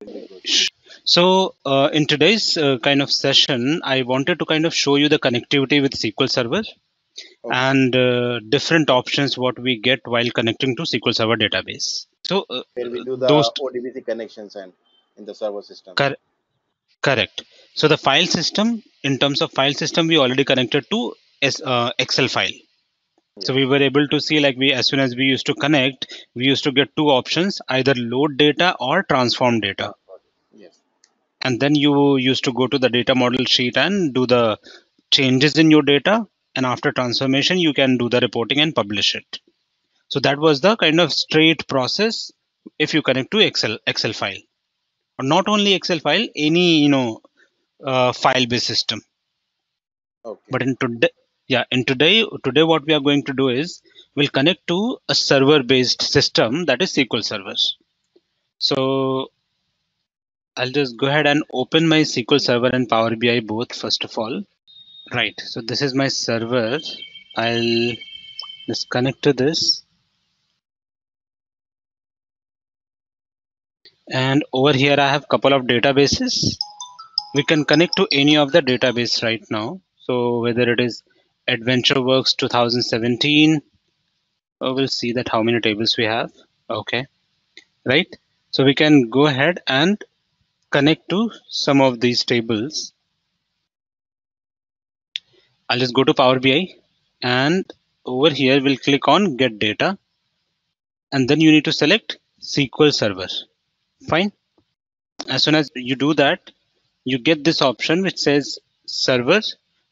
Will be good. So in today's kind of session, I wanted to kind of show you the connectivity with SQL Server Okay. and different options what we get while connecting to SQL Server database. So Where we do those the ODBC connections and in the server system. cor- correct. So the file system, in terms of file system, we already connected to Excel file. So Yes. we were able to see like we as soon as we used to connect, we used to get two options, either load data or transform data. Transport. Yes. And then you used to go to the data model sheet and do the changes in your data, and after transformation you can do the reporting and publish it. So that was the kind of straight process if you connect to excel file, or not only excel file, any file based system. Okay. But in today, yeah, in today what we are going to do is we'll connect to a server based system, that is SQL Server. So I'll just go ahead and open my SQL Server and Power BI both first of all. Right, so this is my server. I'll just connect to this. And over here I have couple of databases. We can connect to any of the database right now. So whether it is AdventureWorks 2017, we'll see that how many tables we have. Okay, right. So we can go ahead and connect to some of these tables. I'll just go to Power BI, and over here we'll click on Get Data, and then you need to select SQL Server. Fine. As soon as you do that, you get this option which says server.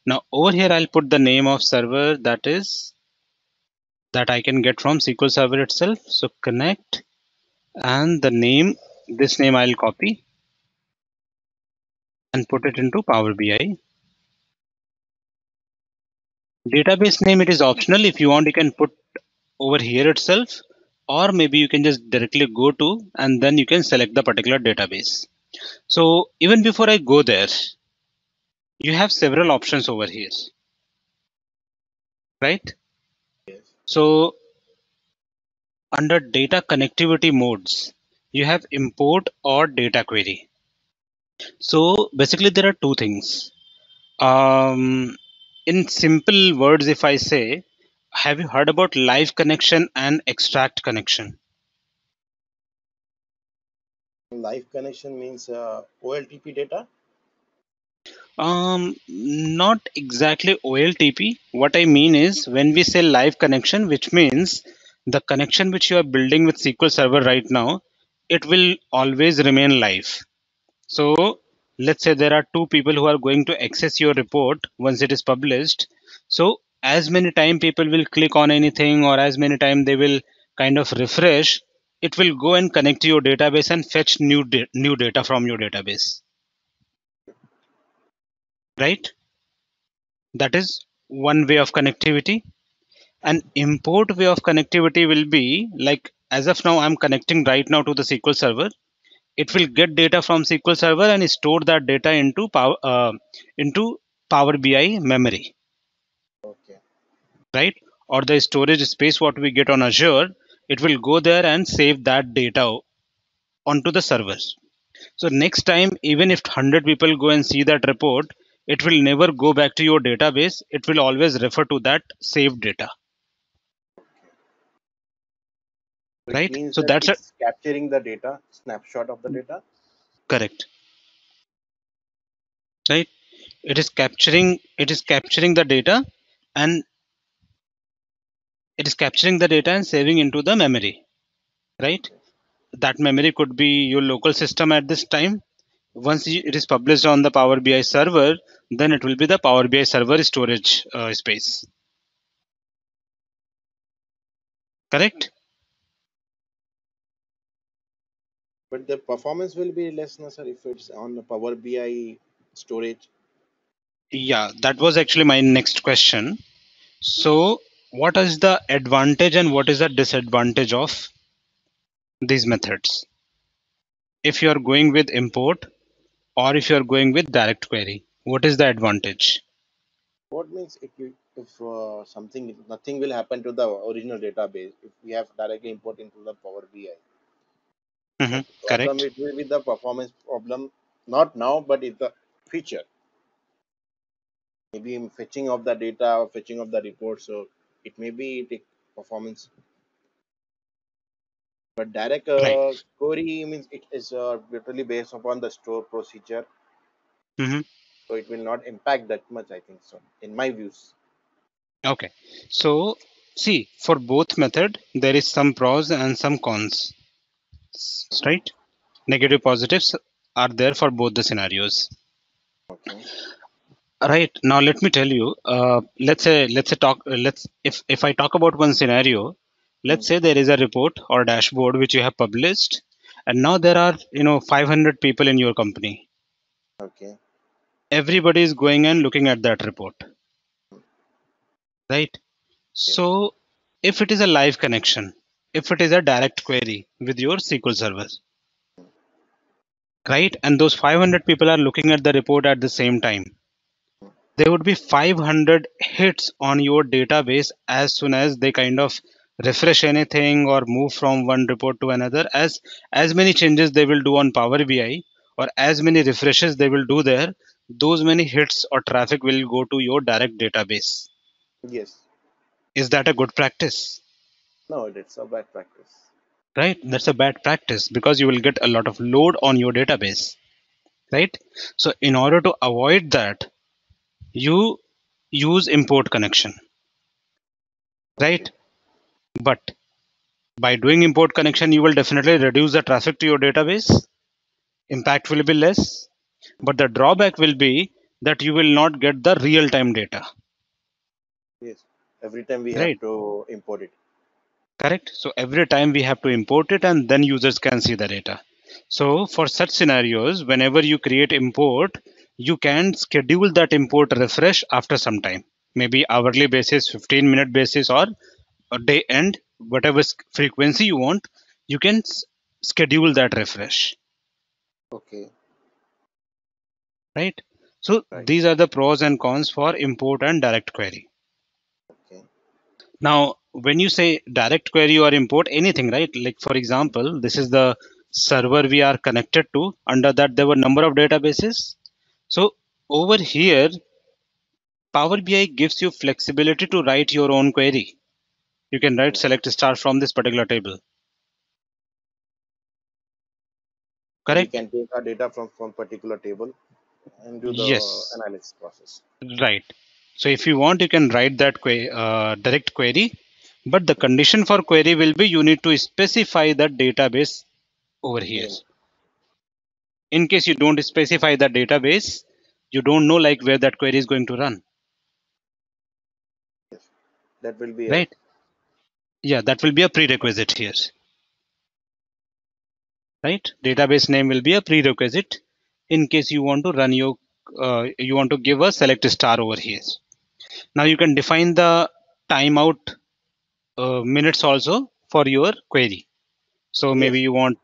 Now over here I'll put the name of server that I can get from SQL Server itself. So connect, and the name, this name I'll copy and put it into Power BI. Database name, it is optional. If you want, you can put over here itself, or maybe you can just directly go to and then you can select the particular database. So even before I go there, you have several options over here, right? Yes. So under data connectivity modes, you have import or data query. So basically there are two things. In simple words, if I say, have you heard about live connection and extract connection? Live connection means OLTP data. Not exactly OLTP. What I mean is when we say live connection, which means the connection which you are building with SQL Server right now, it will always remain live. So let's say there are two people who are going to access your report once it is published. So as many time people will click on anything, or as many time they will kind of refresh, it will go and connect to your database and fetch new data from your database, right? That is one way of connectivity. An import way of connectivity will be like, as of now I'm connecting right now to the SQL Server. It will get data from SQL Server and store that data into Power BI memory, Okay. right? Or the storage space what we get on Azure, it will go there and save that data onto the server. So next time, even if 100 people go and see that report, it will never go back to your database. It will always refer to that saved data, So it right? means So that that's a it's capturing the data, snapshot of the data. correct, right? It is capturing the data, and it is capturing the data and saving into the memory, right? Okay. That memory could be your local system at this time. Once it is published on the Power BI server, then it will be the Power BI server storage space, correct? But the performance will be less, no, sir, if it's on the Power BI storage. Yeah, that was actually my next question. So what is the advantage and what is the disadvantage of these methods if you are going with import, or if you are going with direct query? What is the advantage? What means if something nothing will happen to the original database if we have directly import into the Power BI. Hmm. Problem Correct. it will be the performance problem, not now, but in the future. Maybe in fetching of the data or fetching of the report. So it may be take performance, but direct Right. query means it is literally based upon the store procedure, Hmm. so it will not impact that much. I think so, in my views. Okay. So see, for both method, there is some pros and some cons, Mhm. right? Negative positives are there for both the scenarios. Okay. Right. Now let me tell you. Let's say talk. If I talk about one scenario, let's Mm. say there is a report or dashboard which you have published, and now there are 500 people in your company. Okay. Everybody is going and looking at that report, right? Yes. So if it is a live connection, if it is a direct query with your SQL Server, right, and those 500 people are looking at the report at the same time, there would be 500 hits on your database as soon as they kind of refresh anything or move from one report to another. As many changes they will do on Power BI, or as many refreshes they will do there, those many hits or traffic will go to your direct database. Yes. Is that a good practice? No, it's a bad practice. Right, that's a bad practice because you will get a lot of load on your database, right? So in order to avoid that, you use import connection, Okay. right? But by doing import connection, you will definitely reduce the traffic to your database. Impact will be less, but the drawback will be that you will not get the real time data. Yes. Every time we have Right? to import it. Correct. So every time we have to import it and then users can see the data. So for such scenarios, whenever you create import, you can schedule that import refresh after some time, maybe hourly basis, 15-minute basis, or a day end, whatever frequency you want, you can schedule that refresh. Okay. Right? So Right. these are the pros and cons for import and direct query. Okay. Now, when you say direct query or import anything, right? Like for example, this is the server we are connected to. Under that, there were number of databases. So over here, Power BI gives you flexibility to write your own query. You can write Mm. select star from this particular table. So we Correct? can take our data from particular table and do the Yes. analysis process. Right. So if you want, you can write that direct query, but the condition for query will be you need to specify the database over here. Name. In case you don't specify the database, you don't know like where that query is going to run, Yes. That will be a right? Yeah, that will be a prerequisite here, right? Database name will be a prerequisite in case you want to run your, you want to give a select star over here. Now you can define the timeout minutes also for your query. So maybe yes. you want,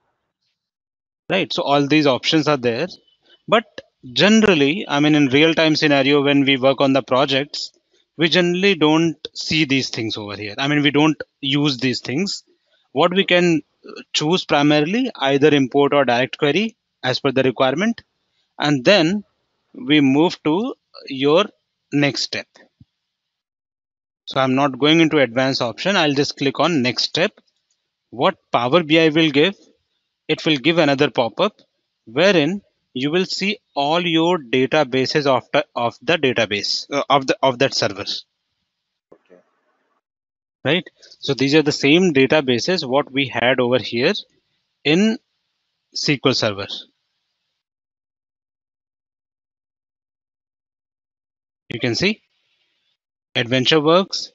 right? So all these options are there. But generally, I mean, in real time scenario, when we work on the projects, we generally don't see these things over here. I mean, we don't use these things. What we Okay. can choose primarily either import or direct query as per the requirement, and then we move to your next step. So I'm not going into advanced option. I'll just click on next step. What Power BI will give, it will give another pop-up wherein you will see all your databases of the database of that server, Okay. right? So these are the same databases what we had over here in SQL Server. You can see AdventureWorks,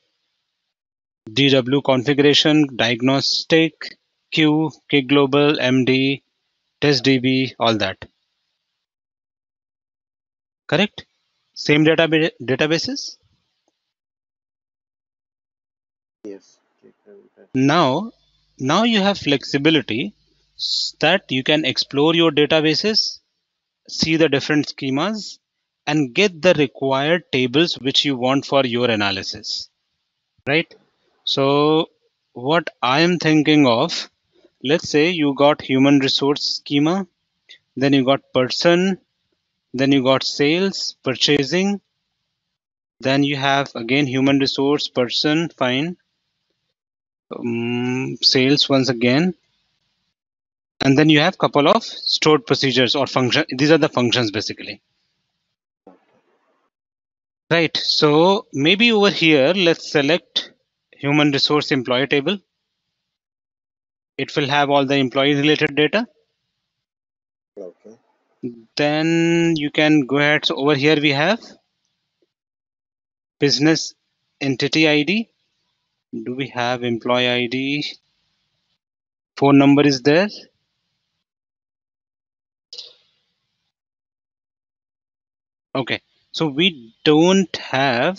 DW configuration, diagnostic, Q, KGlobal, MD, TestDB, all that. Correct? Same databases. Yes. Now, now you have flexibility that you can explore your databases, see the different schemas, and get the required tables which you want for your analysis, right? So, what I am thinking of, Let's say you got human resource schema, then you got person, then you got sales, purchasing, then you have again human resource, person, fine, sales once again, and then you have couple of stored procedures or function. These are the functions basically. Right, so maybe over here, let's select human resource employee table. It will have all the employee related data. Okay. Then you can go ahead. So over here we have business entity ID. Do we have employee ID? Phone number is there. Okay, so we don't have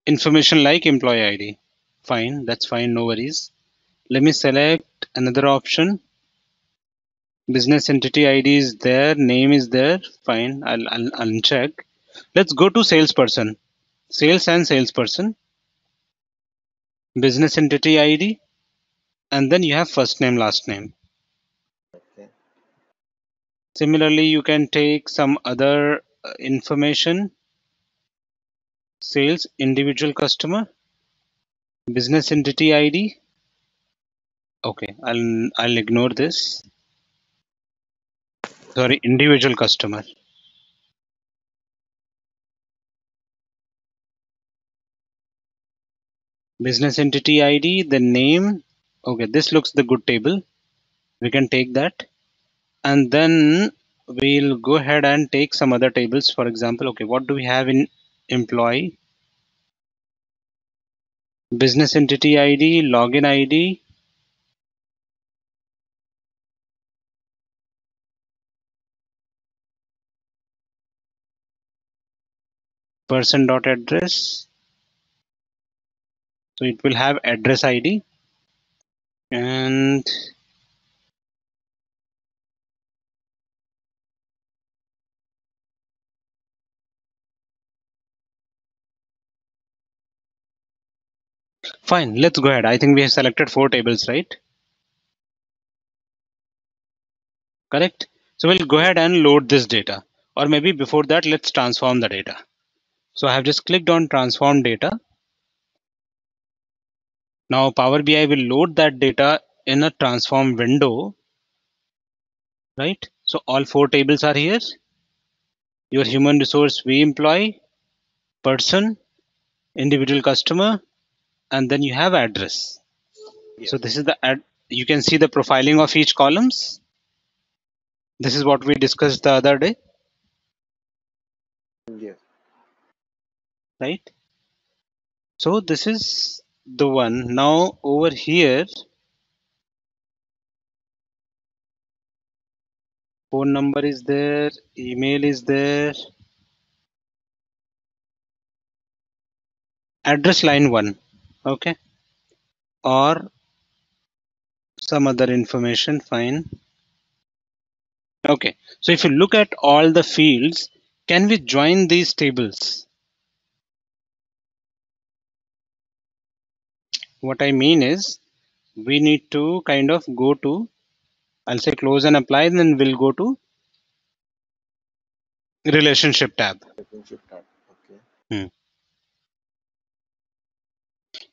information like employee ID. Fine, that's fine, no worries. Let me select another option. Business entity ID is there, name is there. Fine, I'll uncheck. Let's go to salesperson. Sales and salesperson. Business entity ID. And then you have first name, last name. Okay. Similarly, you can take some other information. Sales, individual customer. Business entity ID. Okay, I'll ignore this. Sorry, individual customer. Business entity ID, the name. Okay, this looks the good table. We can take that. And then we'll go ahead and take some other tables. For example, okay, what do we have in employee? Business entity ID, login ID. Person dot address. So it will have address ID. And fine, let's go ahead. I think we have selected 4 tables, right? Correct. So we'll go ahead and load this data. Or maybe before that, let's transform the data. So I have just clicked on transform data. Now Power BI will load that data in a transform window, right? So all 4 tables are here. Your human resource we employee, person, individual customer, and then you have address. So Yes. this is the you can see the profiling of each columns. This is what we discussed the other day, Yes. right? So this is the one. Now over here, phone number is there, email is there, address line 1, okay, or some other information, fine. Okay, so if you look at all the fields, can we join these tables? What I mean is we need to kind of go to, I'll say close and apply, then we'll go to relationship tab. Relationship tab. Okay. Hmm.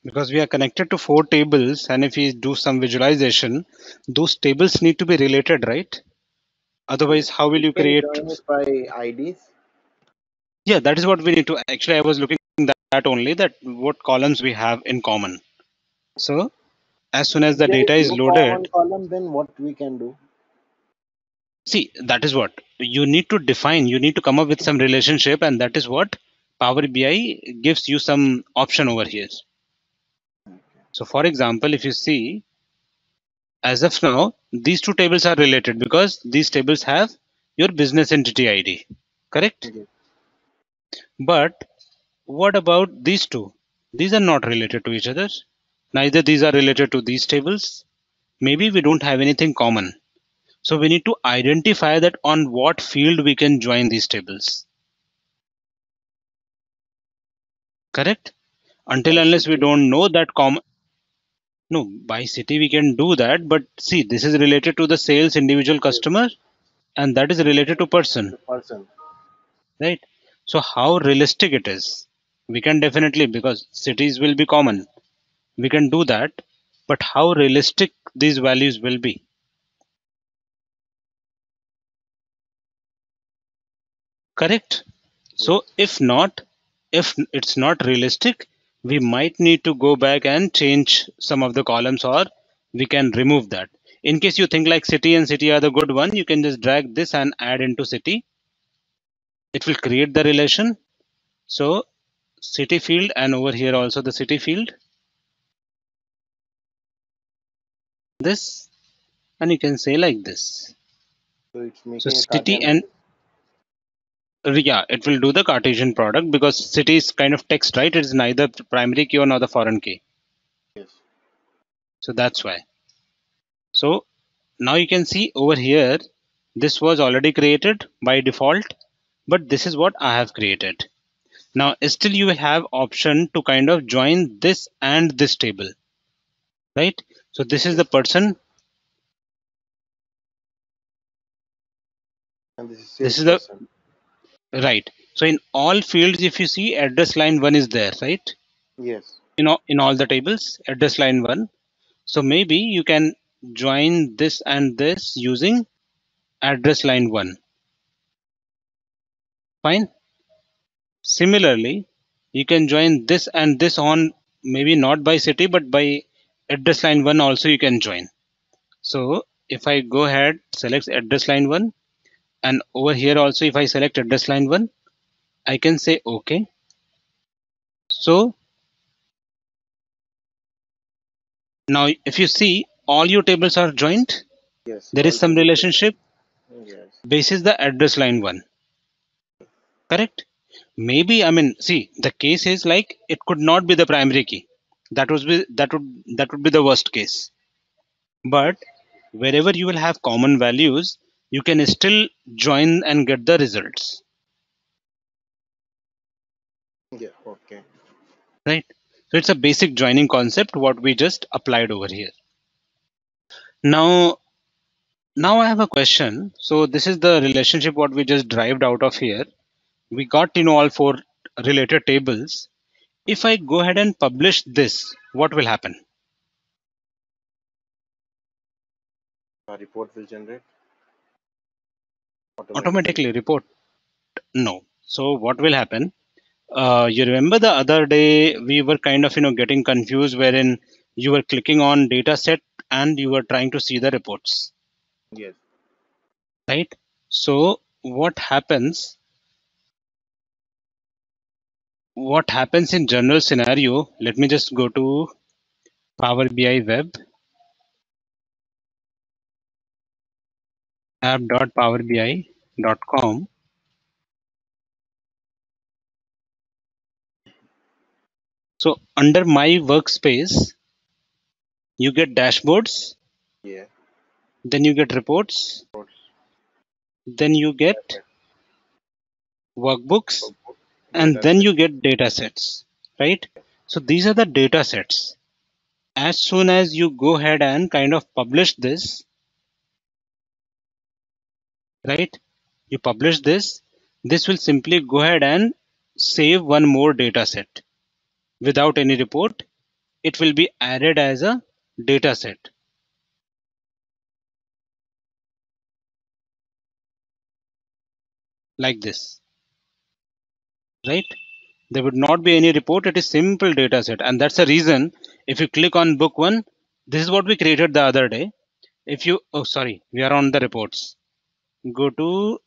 Because we are connected to 4 tables, and if we do some visualization, those tables need to be related, right? Yes. Otherwise, how will We you can create? join it by IDs. Yeah, that is what we need to. Actually, I was looking that only, that what columns we have in common. So as soon as If the there is data is no common loaded, column, then what we can do? see, that is what you need to define. You need to come up with some relationship, and that is what Power BI gives you some option over here. So for example, if you see, as of now, these 2 tables are related because these tables have your business entity ID, correct? Okay. But what about these 2? These are not related to each other. Neither these are related to these tables. Maybe we don't have anything common. So we need to identify that on what field we can join these tables. Correct? Until By unless we city, don't know that no, by city we can do that, but see, this is related to the sales individual yes, customer, and that is related to person, the person. right? So how realistic it is? We can definitely, because cities will be common, we can do that, but how realistic these values will be? Correct? Yes. So if it's not realistic, we might need to go back and change some of the columns, or we can remove that. In case you think like city and city are the good one, you can just drag this and add into city. It will create the relation. So city field, and over here also the city field, this, and you can say like this. So it's So making a city, Cartesian and matrix. yeah, it will do the Cartesian product because city is kind of text, right? It is neither primary key or nor the foreign key. Yes. So that's why. So now you can see over here, this was already created by default, but this is what I have created. Now still you will have option to kind of join this and this table, right? So this is Yes. the person, And this is this is the salesperson. right. So in all fields, if you see address line 1 is there, right? Yes. In all the tables, address line 1. So maybe you can join this and this using address line 1. Fine. Similarly, you can join this and this on, maybe not by city, but by address line 1 also you can join. So if I go ahead, select address line 1, and over here also if I select address line 1, I can say OK. So now if you see all your tables are joined, Yes. there is All some tables are relationship joined. Yes. basis the address line 1. Correct? Maybe, I mean, see, the case is like it could not be the primary key. That would be the worst case. But Yes. wherever you will have common values, you can still join and get the results, Yeah. Okay. right? So it's a basic joining concept what we just applied over here. Now, now I have a question. So this is the relationship what we just derived out of here. We got all four related tables. If I go ahead and publish this, what will happen? A report will generate automatically. Automatically report? No. So what will happen? You remember the other day we were kind of getting confused wherein you were clicking on data set and you were trying to see the reports, Yes. right? So what happens in general scenario, let me just go to Power BI web app.powerbi.com. So under my workspace, you get dashboards, Yeah. then you get reports, Reports. then you get Data workbooks, set. and Data then set. you get data sets, right? So these are the data sets. As soon as you go ahead and kind of publish this, right? You publish this, this will simply go ahead and save one more data set without any report. It will be added as a data set like this, right? There would not be any report. It is simple data set. And that's the reason if you click on book one, this is what we created the other day. If you, oh, sorry, we are on the reports. Go to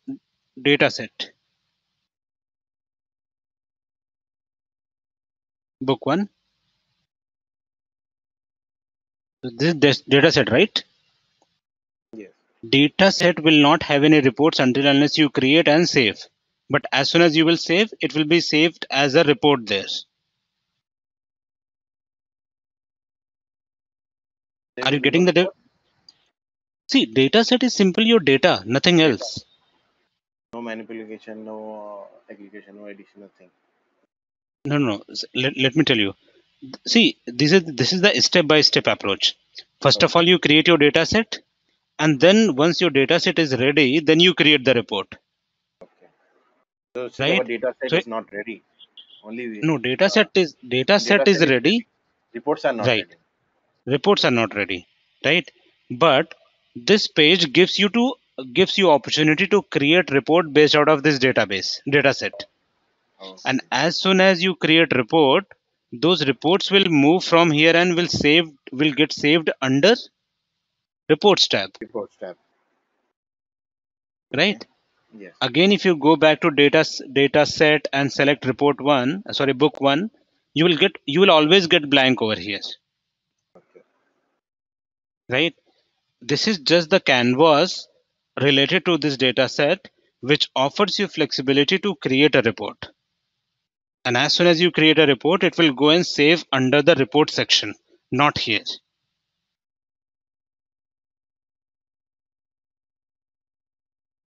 data set, book one. So this data set, right? Yes. Data set will not have any reports until unless you create and save. But as soon as you will save, it will be saved as a report there. There Are will you be no getting the report. see, data set is simply your data, nothing Data. else. No manipulation. No aggregation. No addition. Nothing. No, no. Let me tell you. See, this is the step by step approach. First of Okay. all, you create your data set, and then once your data set is ready, then you create the report, Okay. So still our right? data set So is not ready. Only no, data set data is set is ready, ready. Reports are not right? ready. Reports are not ready, right? But this page gives you opportunity to create report based out of this data set. And Okay. as soon as you create report, those reports will move from here and will get saved under reports tab, Reports tab. Okay. right? Yes. Again, if you go back to data set and select report one, sorry, book one, you will always get blank over here, Okay. right? This is just the canvas related to this data set, which offers you flexibility to create a report. And as soon as you create a report, it will go and save under the report section, not here.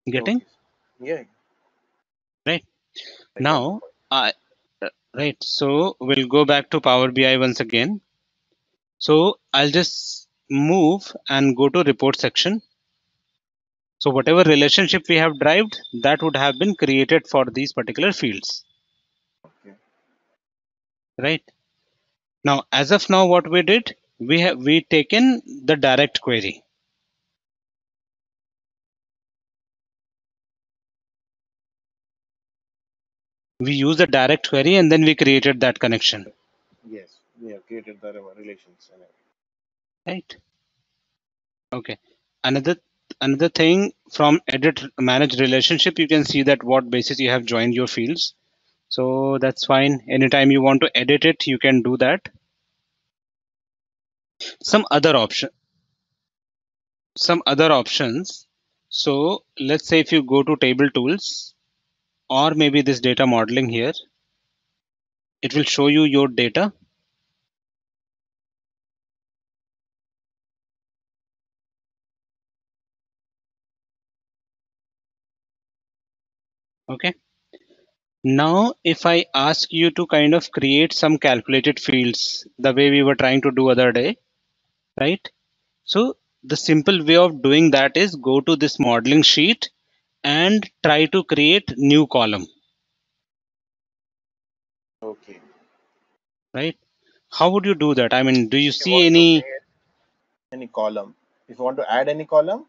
Getting? Okay. Yeah. Right. I got the Now, point. right. So we'll go back to Power BI once again. So I'll just move and go to report section. So whatever relationship we have derived, that would have been created for these particular fields, Okay. right? Now, as of now, what we did, we taken the direct query. We use the direct query and then we created that connection, Yes. We have created the relations and everything. right? Okay. Another another thing from edit manage relationship, you can see that what basis you have joined your fields. So that's fine. Anytime you want to edit it, you can do that. Some other option, some other options. So let's say if you go to table tools or maybe this data modeling here, it will show you your data. Okay. Now, if I ask you to kind of create some calculated fields the way we were trying to do other day, right? So the simple way of doing that is go to this modeling sheet and try to create new column, Okay. right? How would you do that? I mean, do you If you see want to any? create any column, if you want to add any column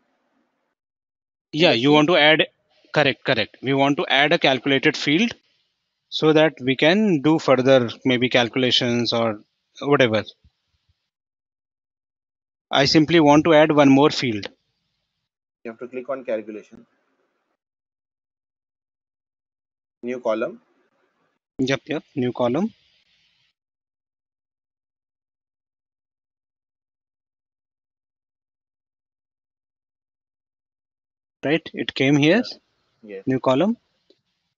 in Yeah, the you sheet, want to add, correct. We want to add a calculated field so that we can do further maybe calculations or whatever. I simply want to add one more field. you have to click on calculation, new column. Yep, new column, right? It came here, Yeah. Yes. new column,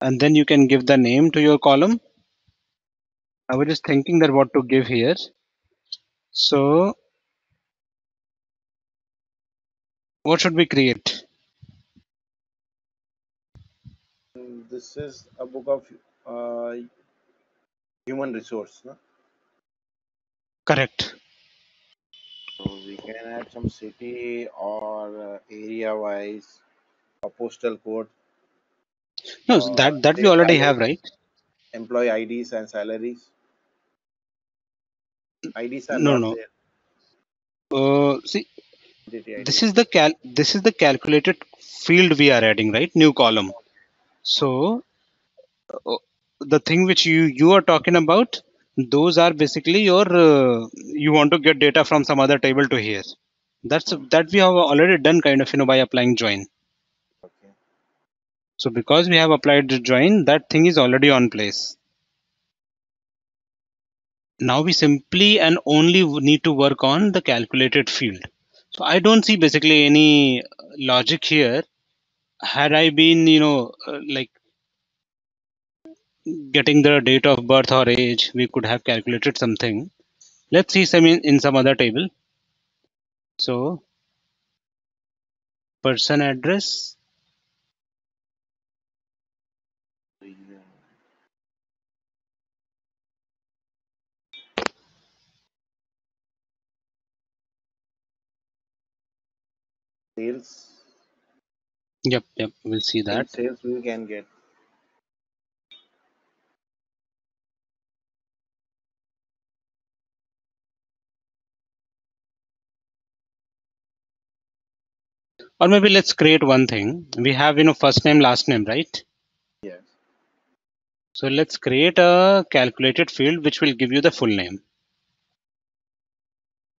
and then you can give the name to your column. I was just thinking that what to give here. So what should we create? This is a book of human resource. No? Correct. So we can add some city or area wise, a postal code, No, or that we say already have, salaries, right? employee IDs and salaries. IDs are not No. there. See, Entity this IDs. is the calculated field we are adding, right? New column. Okay. So uh, the thing which you are talking about, those are basically your you want to get data from some other table to here. Hmm. That we have already done kind of by applying join. Okay. So because we have applied the join, that thing is already on place. Now we simply and only need to work on the calculated field. So I don't see basically any logic here. Had I been, like getting the date of birth or age, we could have calculated something. Let's see some in some other table. So person address, Yeah. Sales. Yep, we'll see In that. sales, we can get. Or maybe let's create one thing. We have, first name, last name, right? Yes. So let's create a calculated field which will give you the full name.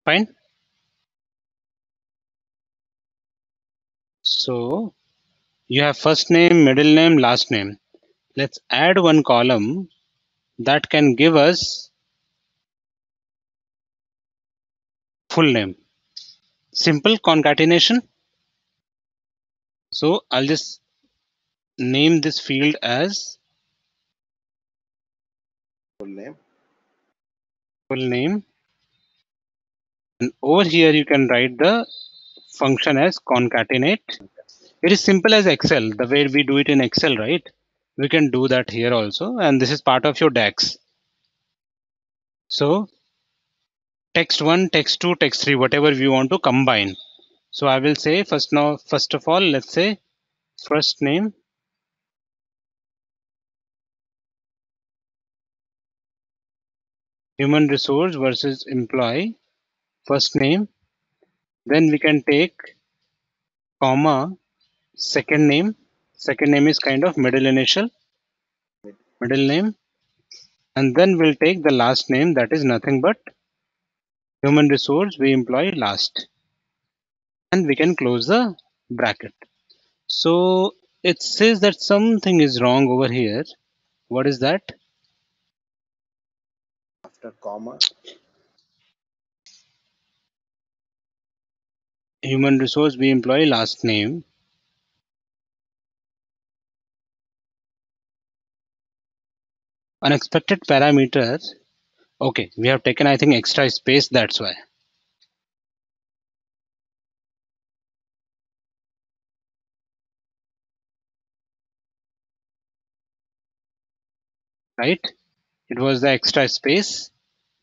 Fine. So you have first name, middle name, last name. Let's add one column that can give us full name. Simple concatenation. So I'll just name this field as Full name. full name. And over here you can write the function as concatenate. It is simple as Excel, the way we do it in Excel, right? We can do that here also, and this is part of your DAX. So text 1, text 2, text 3, whatever we want to combine. So I will say first of all, let's say first name, human resource versus employee, first name. Then we can take comma, second name. Second name is kind of middle initial, middle name. And then we'll take the last name, that is nothing but human resource, we employ last. And we can close the bracket. So it says that something is wrong over here. What is that? After comma. Human resource, we employ last name. Unexpected parameter. Okay, we have taken, I think, extra space, that's why. Right? It was the extra space.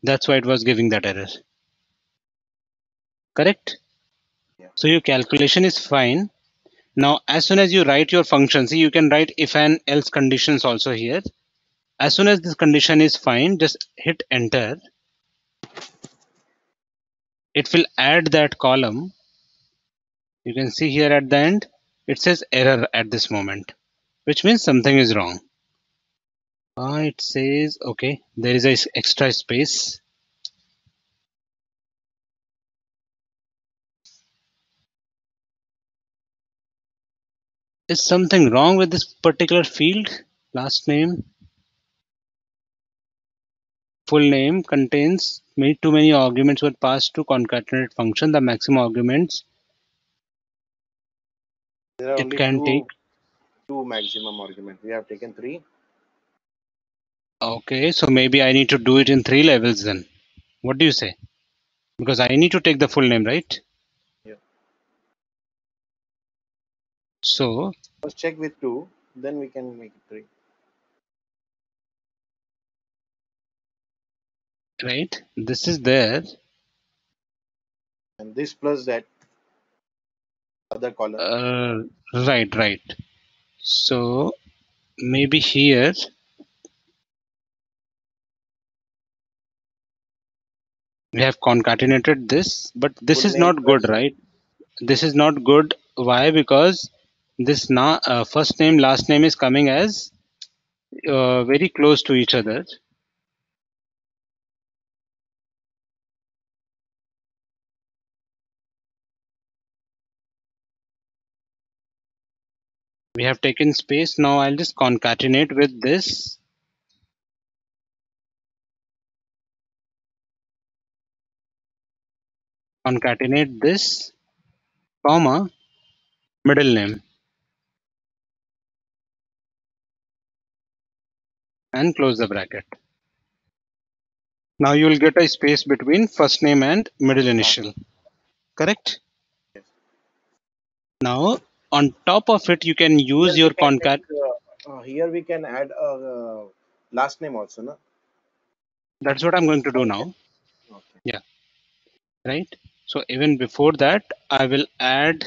That's why it was giving that error. Correct? Yeah. So your calculation is fine. Now, as soon as you write your function, see, you can write if and else conditions also here. As soon as this condition is fine, just hit enter. It will add that column. You can see here at the end, it says error at this moment, which means something is wrong. It says, okay, there is a extra space. Is something wrong with this particular field? Last name, full name contains too many arguments were passed to concatenate function. The maximum arguments There are it only can take. two maximum arguments. We have taken 3. Okay, so maybe I need to do it in 3 levels then. What do you say? Because I need to take the full name, right? Yeah. So, First check with 2, then we can make it 3. right, this is there. And this plus that other column. Right. So maybe here we have concatenated this, but this Full is name not good, plus. right? This is not good. Why? Because this first name, last name is coming as very close to each other. We have taken space. Now I'll just concatenate with this. Concatenate this, comma, middle name, and close the bracket. Now you will get a space between first name and middle initial. Correct? Yes. Now on top of it, you can use Here we your can concat. take, here we can add a last name also, no? That's what I'm going to do Okay. now. Okay. Yeah. Right. So even before that, I will add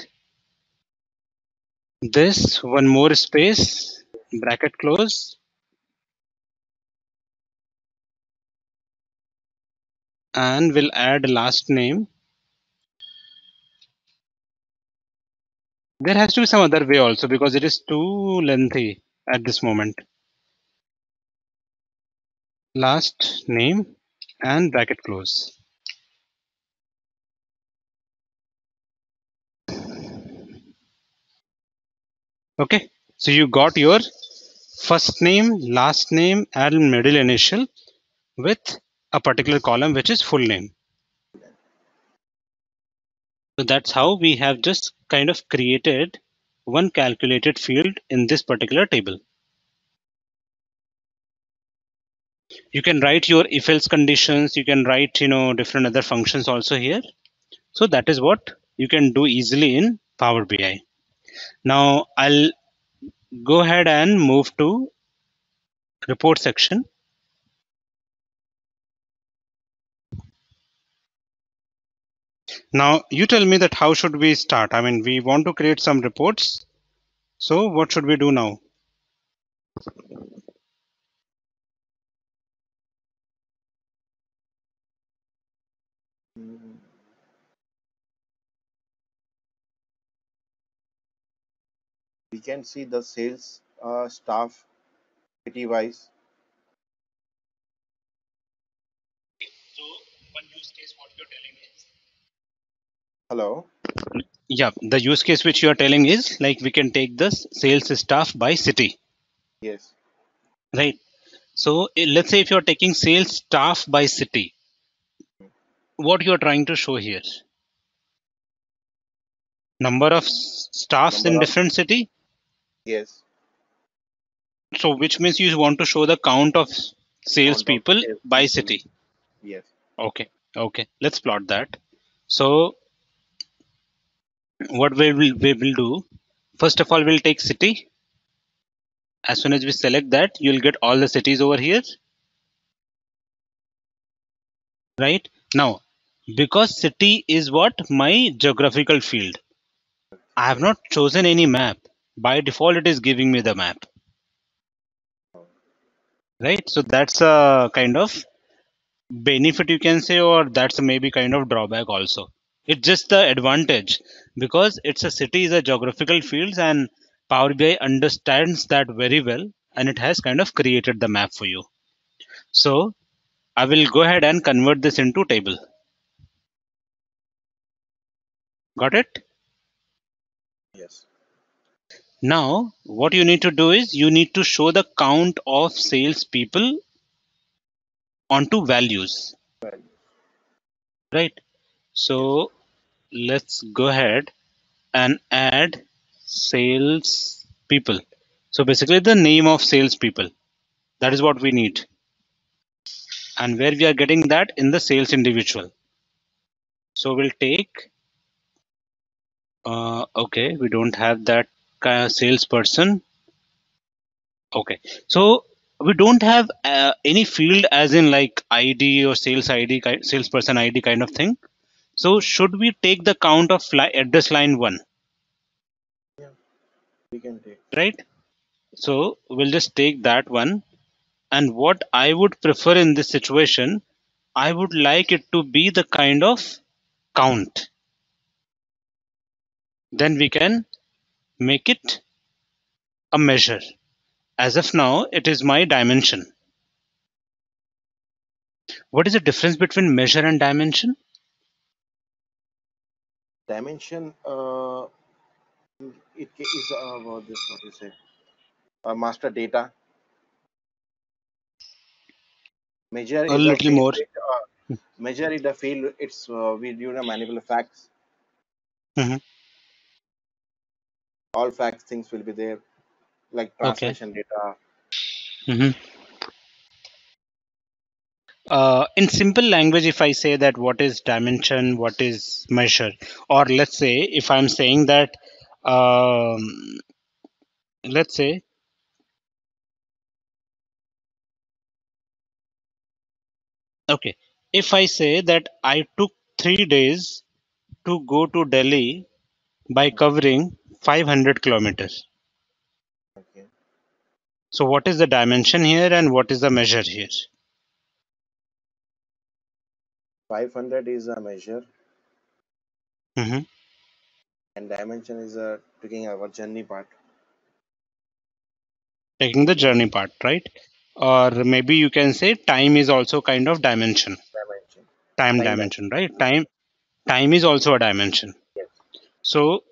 This one more space, bracket close, and we'll add last name. There has to be some other way also because it is too lengthy at this moment. Last name and bracket close. Okay, so you got your first name, last name, and middle initial with a particular column which is full name. So that's how we have just kind of created one calculated field in this particular table. You can write your if else conditions, you can write different other functions also here. So that is what you can do easily in Power BI. Now I'll go ahead and move to report section. Now you tell me that how should we start? I mean, we want to create some reports. So what should we do now? Mm, we can see the sales staff city wise. So one use case what you're telling is, Hello. yeah, the use case which you are telling is like we can take the sales staff by city, Yes. right? So let's say if you're taking sales staff by city, what you're trying to show here? Number of staffs Number in of, different city. yes. So which means you want to show the count of sales Count of people sales by people. city. Yes. Okay, okay. Let's plot that. So what we will do? First of all, we'll take city. As soon as we select that, you'll get all the cities over here, right? Now, because city is what my geographical field, I have not chosen any map. By default, it is giving me the map, right? So that's a kind of benefit you can say, or that's a maybe kind of drawback also. It's just the advantage because it's a city is a geographical fields and Power BI understands that very well and it has kind of created the map for you. So I will go ahead and convert this into table. Got it? Yes. Now what you need to do is you need to show the count of sales people onto values, Well, right? yes. So let's go ahead and add sales people. So basically the name of sales people, that is what we need. And where we are getting that in the sales individual. So we'll take, okay, we don't have that kind of salesperson. Okay, so we don't have any field as in like ID or sales ID, salesperson ID kind of thing. So should we take the count of address line one, Yeah. We can take. right? So we'll just take that one. And what I would prefer in this situation, I would like it to be the kind of count. Then we can make it a measure. As of now, it is my dimension. What is the difference between measure and dimension? Dimension. It is about this. What you say? Master data. Measure A is a little field. more. Measure is a field. It's we do the manipulate facts. Mhm. All facts things will be there, like Okay. translation data. Mhm. In simple language, if I say that what is dimension, what is measure, or let's say if I'm saying that, um, let's say, okay, if I say that I took 3 days to go to Delhi by covering 500 kilometers. Okay. So what is the dimension here and what is the measure here? 500 is a measure, Hmm. and dimension is taking our journey part. Taking the journey part, right? Or maybe you can say time is also kind of dimension. Dimension. Time Time dimension. dimension, right? Time is also a dimension. Yes. So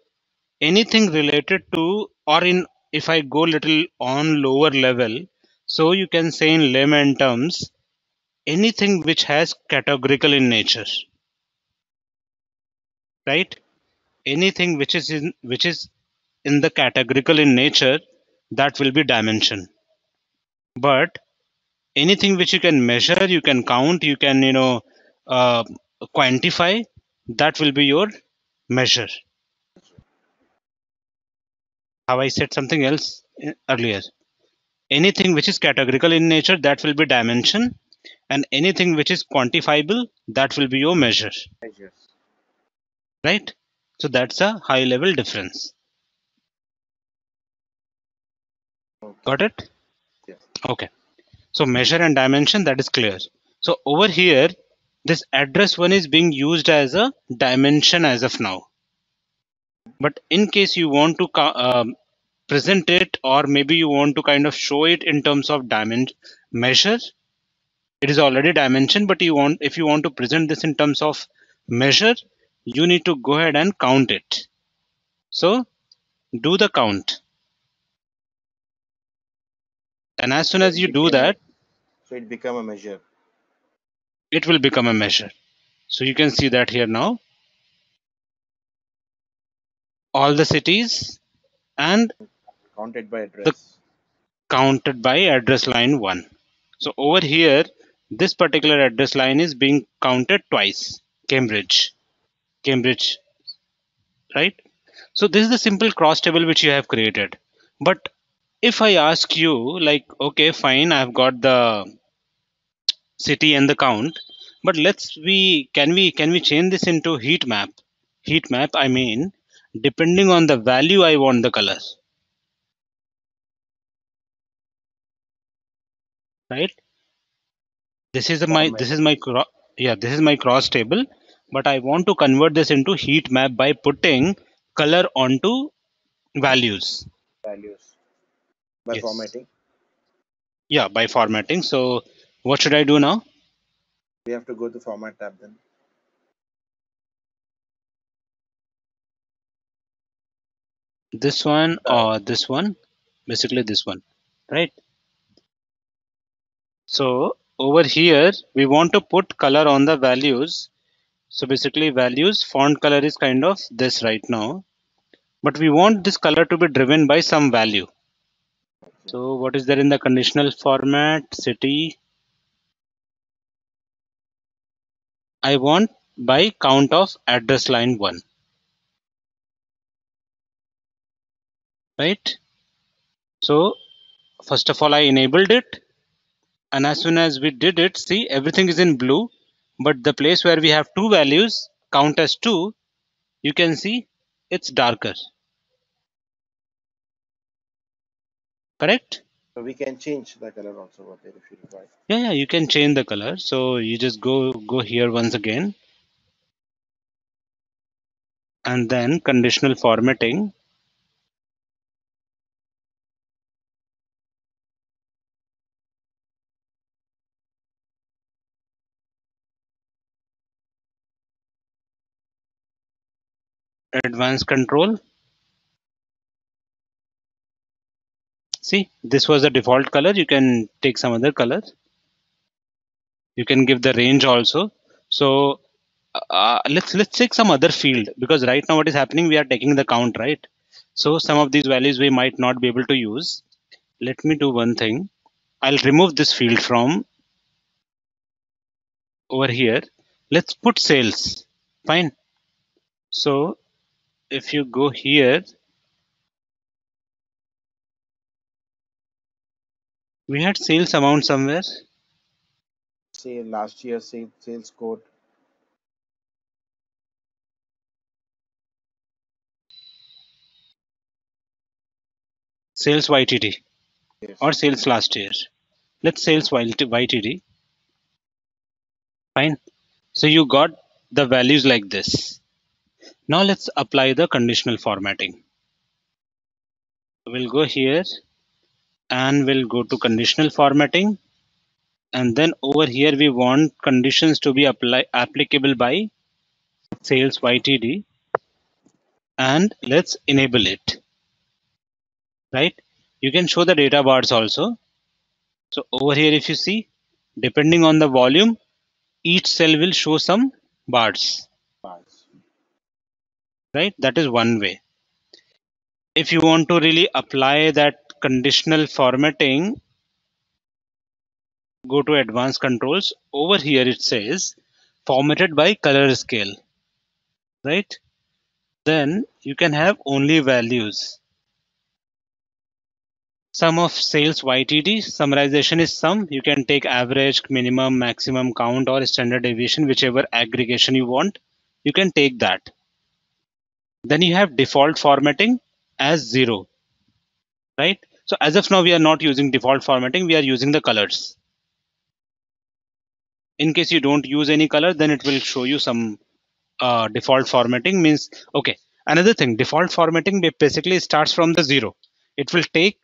anything related to, or in, if I go little on lower level, so you can say in layman terms, anything which has categorical in nature, right? Anything which is in the categorical in nature, that will be dimension. But anything which you can measure, you can count, you can uh, quantify, that will be your measure. How I said something else earlier. Anything which is categorical in nature, that will be dimension, and anything which is quantifiable, that will be your measure, Measures. right? So that's a high level difference. Okay. Got it? Yes. Okay. So measure and dimension, that is clear. So over here, this address one is being used as a dimension as of now. But in case you want to present it, or maybe you want to kind of show it in terms of dimension measure, it is already dimension, but you want, if you want to present this in terms of measure, you need to go ahead and count it. So do the count, and as soon So as it you do became a. that, So it become a measure. it will become a measure. So you can see that here now, all the cities and Counted by the address. counted by address line 1. So over here, this particular address line is being counted twice. Cambridge, right? So this is the simple cross table which you have created. But if I ask you, like, okay, fine, I've got the city and the count, but can we change this into heat map? Heat map, I mean, depending on the value I want the color, right? This is my Format. this is my yeah, this is my cross table, but I want to convert this into heat map by putting color onto values. Values. By Yes. formatting. Yeah, by formatting. So what should I do now? We have to go to format tab then. This one Uh, or this one? Basically this one, right? So over here we want to put color on the values. So basically values font color is kind of this right now, but we want this color to be driven by some value. okay. So what is there in the conditional format? City. I want by count of address line 1, right? So first of all, I enabled it, and as soon as we did it, see, everything is in blue, but the place where we have two values, count as 2, you can see it's darker, correct? So we can change the color also over there if you require. Yeah, you can change the color. So you just go here once again, and then conditional formatting. Advanced control. See, this was the default color. You can take some other color. You can give the range also. So let's take some other field, because right now what is happening, we are taking the count, right? So some of these values we might not be able to use. Let me do one thing. I'll remove this field from over here. Let's put sales. Fine. So if you go here, we had sales amount somewhere. Say last year sales code. Sales YTD Yes. or sales last year. Let's sales YTD. Fine. So you got the values like this. Now let's apply the conditional formatting. We'll go here and we'll go to conditional formatting, and then over here we want conditions to be applicable by sales YTD, and let's enable it. Right? You can show the data bars also. So over here, if you see, depending on the volume, each cell will show some bars. Bars. Right? That is one way. If you want to really apply that conditional formatting, go to advanced controls. Over here it says formatted by color scale. Right? Then you can have only values. Sum of sales YTD, summarization is sum. You can take average, minimum, maximum count, or standard deviation, whichever aggregation you want. You can take that. Then you have default formatting as 0. Right? So as of now, we are not using default formatting. We are using the colors. In case you don't use any color, then it will show you some default formatting means, okay. Another thing, default formatting basically starts from the 0. It will take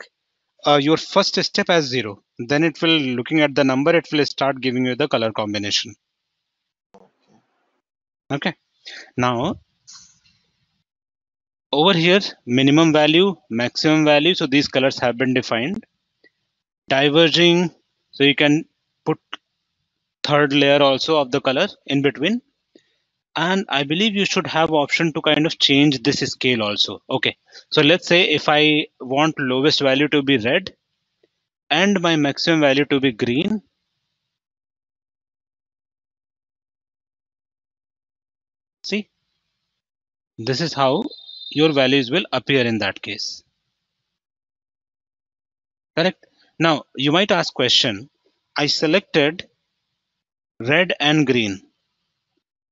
your first step as 0. Then it will, looking at the number, it will start giving you the color combination. Okay. Now over here, minimum value, maximum value. So these colors have been defined. Diverging. So you can put third layer also of the color in between. And I believe you should have option to kind of change this scale also. Okay. So let's say if I want lowest value to be red and my maximum value to be green. See, this is how your values will appear in that case. Correct. Now you might ask question, I selected red and green.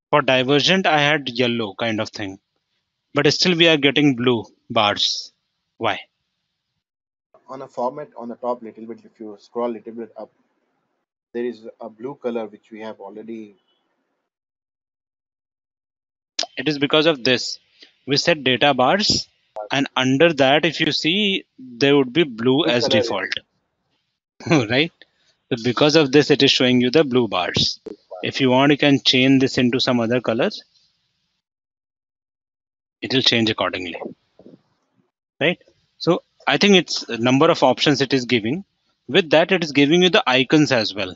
For divergent, I had yellow kind of thing, but still we are getting blue bars. Why? On a format on the top little bit, if you scroll a little bit up, there is a blue color which we have already. It is because of this. We set data bars, and under that, if you see, there would be blue Blue as color is default, right? So because of this, it is showing you the blue bars. If you want, you can change this into some other color. It will change accordingly, right? So I think it's a number of options it is giving. With that, it is giving you the icons as well,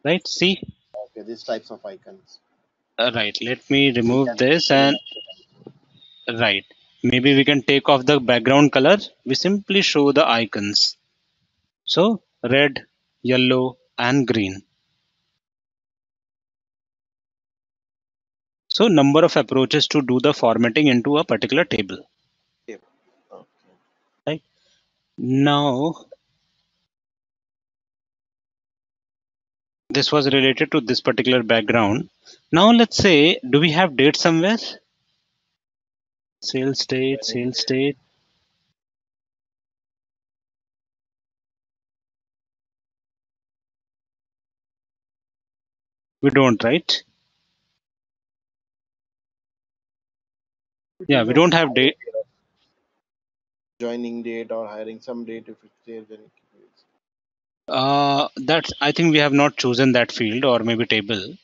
right? See, okay. These types of icons. right. Let me We remove can this and select right. Maybe we can take off the background color. We simply show the icons. So red, yellow, and green. So number of approaches to do the formatting into a particular table. it. Okay. Right. Now this was related to this particular background. Now let's say, do we have date somewhere? Sales date, sales date. We don't, right? It Yeah, is we a don't have date. joining date or hiring some date. If it's there, then it is. That's, I think we have not chosen that field or maybe table.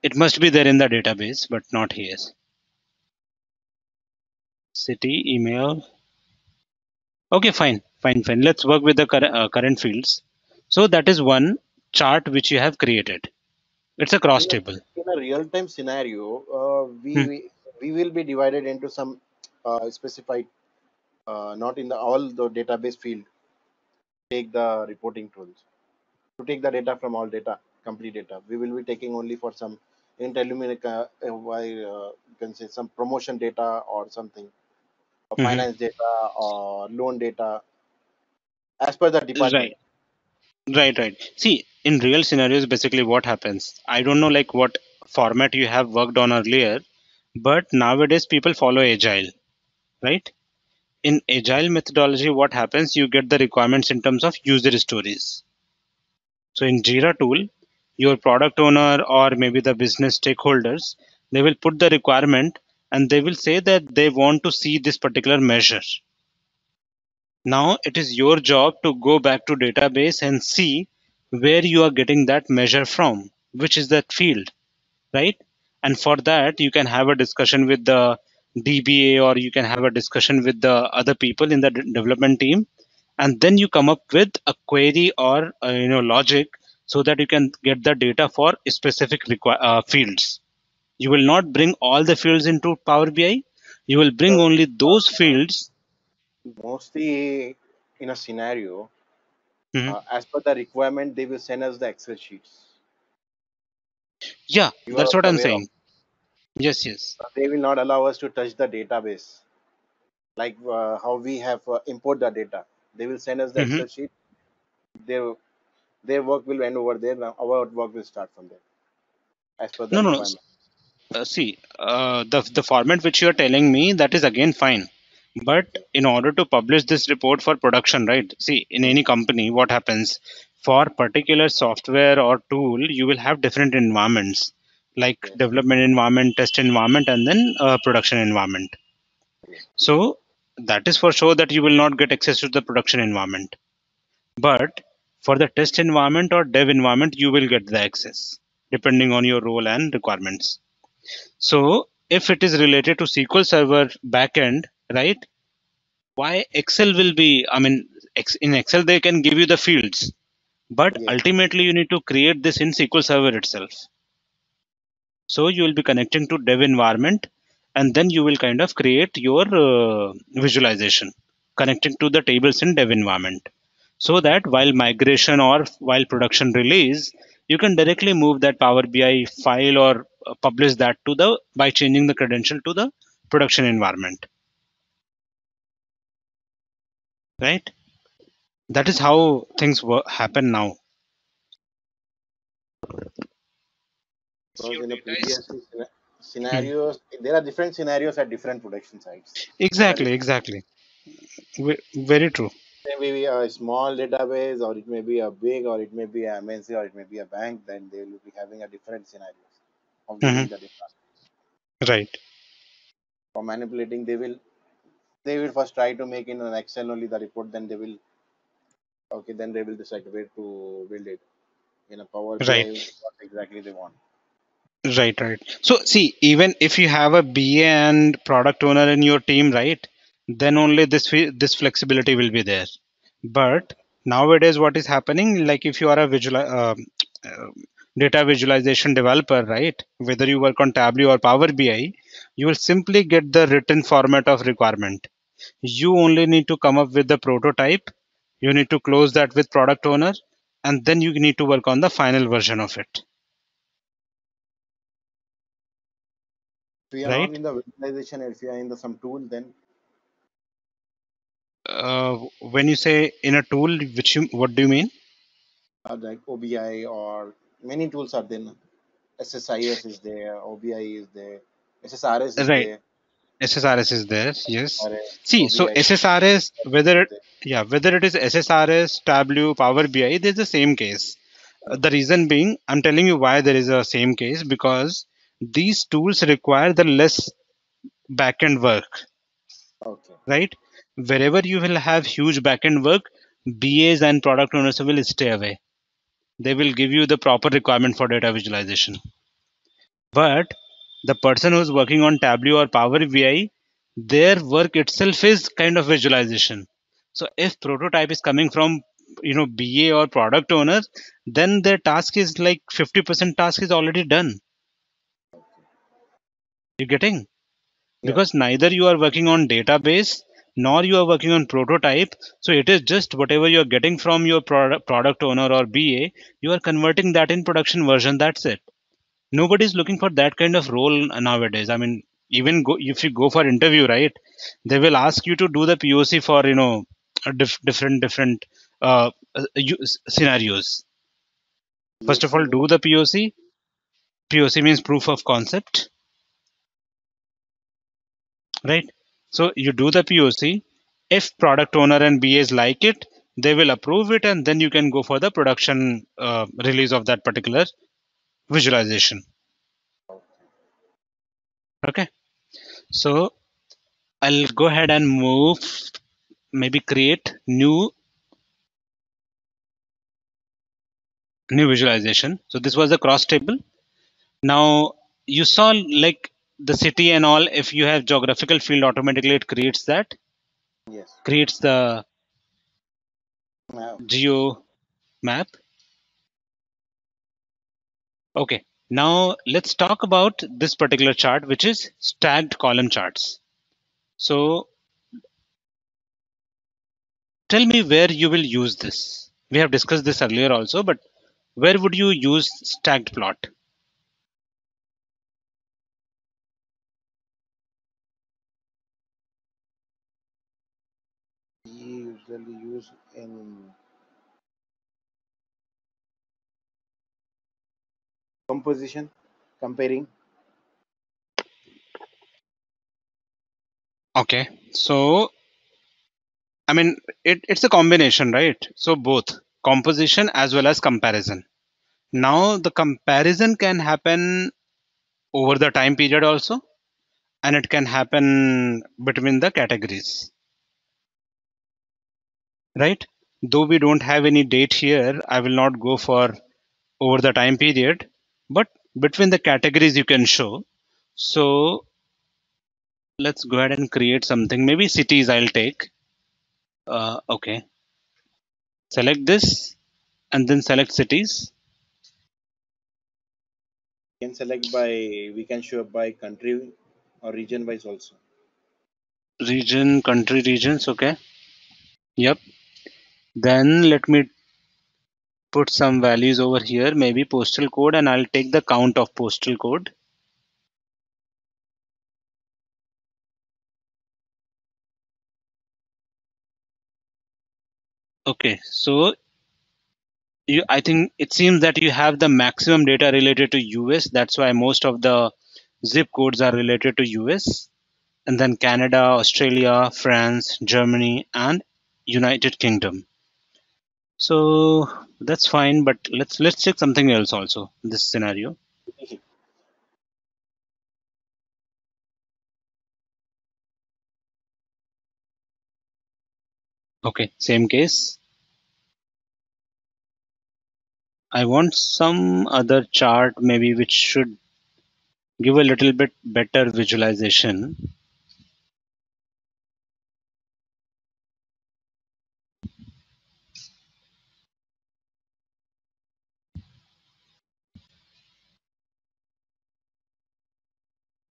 It must be there in the database, but not here. City, email. Okay, fine, fine, fine. Let's work with the current fields. So that is one chart which you have created. It's a cross table. In a real time scenario, Hmm. we will be divided into some specified, not in the all the database field. Take the reporting tools to take the data from all data, complete data. We will be taking only for some interluminate, you can say some promotion data or something, or Hmm. finance data or loan data as per the Right, department. right, right. See, in real scenarios, basically what happens, I don't know like what format you have worked on earlier, but nowadays people follow agile, right? in agile methodology, what happens, you get the requirements in terms of user stories. So in Jira tool, your product owner or maybe the business stakeholders, they will put the requirement and they will say that they want to see this particular measure. Now it is your job to go back to database and see where you are getting that measure from, which is that field, right? And for that, you can have a discussion with the DBA or you can have a discussion with the other people in the development team, and then you come up with a query or logic so that you can get the data for specific fields. You will not bring all the fields into Power BI. You will bring So only those fields. mostly in a scenario, Mhm. as per the requirement, they will send us the Excel sheets. Yeah, You are that's what also I'm aware of. saying. Yes, yes. They will not allow us to touch the database, like how we have import the data. They will send us the Mhm. Excel sheet. Their their work will end over there. Now our work will start from there, as per the No, no, no. requirement. See, the format which you are telling me, that is again fine. But Okay. in order to publish this report for production, right? See, in Hmm. any company, what happens for particular software or tool, you will have different environments, like Yes. development environment, test environment, and then production environment. Yes. So that is for sure that you will not get access to the production environment. But for the test environment or dev environment, you will get the access depending on your role and requirements. So if it is related to SQL Server backend, right? Why Excel will be, I mean, in Excel they can give you the fields, but Yes. ultimately you need to create this in SQL Server itself. So you will be connecting to dev environment and then you will kind of create your visualization connecting to the tables in dev environment. So that while migration or while production release, you can directly move that Power BI file or publish that to the by changing the credential to the production environment, right? That is how things happen now. Because Your in the data is. previous Hmm. scenarios, there are different scenarios at different production sites. There are Exactly, different. exactly. Very true. It may be a small database, or it may be a big, or it may be a MNC, or it may be a bank. Then they will be having a different scenarios of Hmm. getting the data. Right. For manipulating, they will first try to make in an Excel only the report. Then they will okay. Then they will decide where to build it in a Power Right. BI. What exactly they want. Right, right. So see, even if you have a BA and product owner in your team, right, then only this flexibility will be there. But nowadays, what is happening? Like if you are a uh, data visualization developer, right, whether you work on Tableau or Power BI, you will simply get the written format of requirement. You only need to come up with the prototype. You need to close that with product owner, and then you need to work on the final version of it, If we are not right? in the visualization, if we are in the some tool, then When you say in a tool, what do you mean? like OBI or many tools are there. SSIS is there, OBI is there, SSRS is Right, there, SSRS is there. Yes. SSRS, See, so OBI SSRS, whether is it, there. yeah, whether it is SSRS, Tableau, Power BI, there's the same case. The Okay, reason being, I'm telling you why there is a same case, because these tools require the less backend work, okay, right? Wherever you will have huge backend work, BAs and product owners will stay away. They will give you the proper requirement for data visualization. But the person who's working on Tableau or Power BI, their work itself is kind of visualization. So if prototype is coming from BA or product owner, then their task is like 50% task is already done. okay. You getting? Yeah, Because neither you are working on database nor you are working on prototype. So it is just whatever you are getting from your product owner or BA, you are converting that in production version. That's it. Nobody's looking for that kind of role nowadays. I mean, even if you go for interview, right, they will ask you to do the POC for different scenarios. First of yes, all, do the POC. POC means proof of concept, right? So you do the POC, If product owner and BAs like it, they will approve it, and then you can go for the production release of that particular visualization. Okay, so I'll go ahead and move, maybe create new visualization. So this was the cross table. Now you saw like the city and all, if you have geographical field, automatically it creates that, Yes. creates the Now, geo map. Okay, now let's talk about this particular chart, which is stacked column charts. So tell me where you will use this. We have discussed this earlier also, but where would you use stacked plot? we usually use in composition, comparing. Okay, so I mean, it's a combination, right? So both composition as well as comparison. Now the comparison can happen over the time period also, and it can happen between the categories, right? Though we don't have any date here, I will not go for over the time period, but between the categories you can show. So let's go ahead and create something. Maybe cities I'll take. Okay, select this and then select cities. We can select by, we can show by country or region wise also. Region, country, regions. Okay. Yep. Then let me put some values over here, maybe postal code, and I'll take the count of postal code. Okay. So I think it seems that you have the maximum data related to US. That's why most of the zip codes are related to US, and then Canada, Australia, France, Germany, and United Kingdom. So that's fine, but let's check something else also in this scenario. Okay, same case. I want some other chart maybe which should give a little bit better visualization.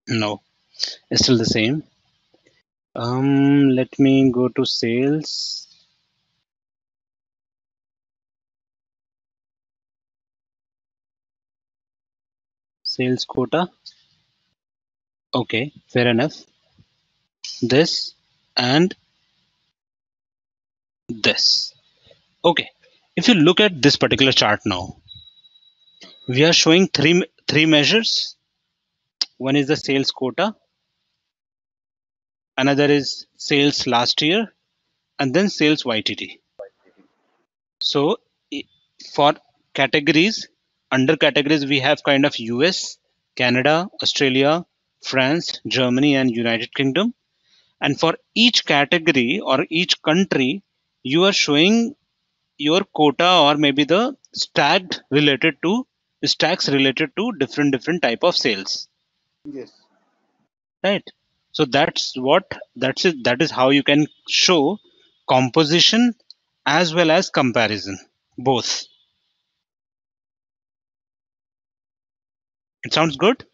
No, it's still the same. Let me go to sales. Sales quota. Okay, fair enough. This and this. Okay, if you look at this particular chart now, we are showing three measures. One is the sales quota, another is sales last year, and then sales YTD. So for categories, under categories, we have kind of US, Canada, Australia, France, Germany, and United Kingdom. And for each category or each country, you are showing your quota or maybe the stacks related to different type of sales, Yes. right? So that is how you can show composition as well as comparison, both. It sounds good.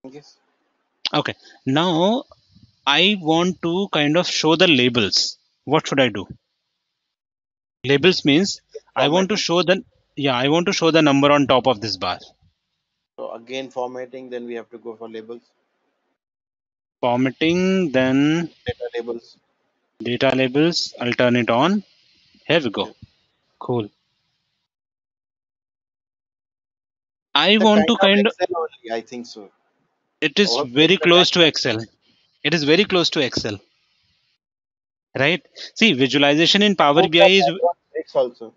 Yes. Okay, now I want to kind of show the labels. What should I do? Labels means I want to Formatting. show the, yeah, I want to show the number on top of this bar. So again formatting, then we have to go for labels, Formatting, then data labels. data labels. I'll turn it on. Here we go. Yes. Cool. I The want kind to of kind of, Excel only, I think so. it is Or maybe very the close to dashboard. Excel. It is very close to Excel. right? See, visualization in Power Both BI the is, background breaks also.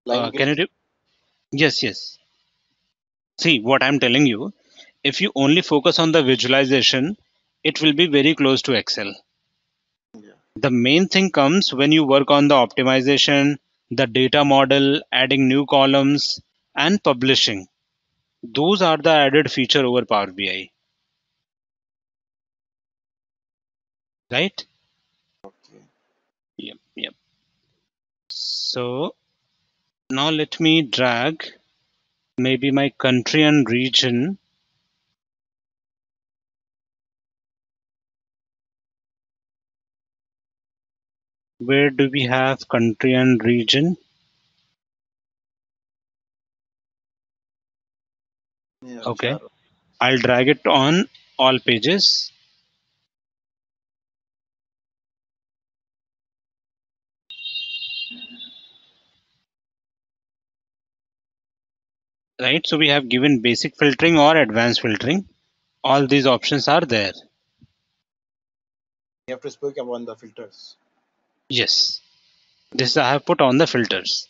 Line can you breaks. yes, yes. See, what I'm telling you, if you only focus on the visualization, it will be very close to Excel. Yeah. The main thing comes when you work on the optimization, the data model, adding new columns, and publishing. Those are the added feature over Power BI, right? Okay. Yep, yep. So now let me drag maybe my country and region. Where do we have country and region? Yeah, Okay, sure. I'll drag it on all pages, right? So we have given basic filtering or advanced filtering. All these options are there. You have to speak about the filters. Yes, this I have put on the filters.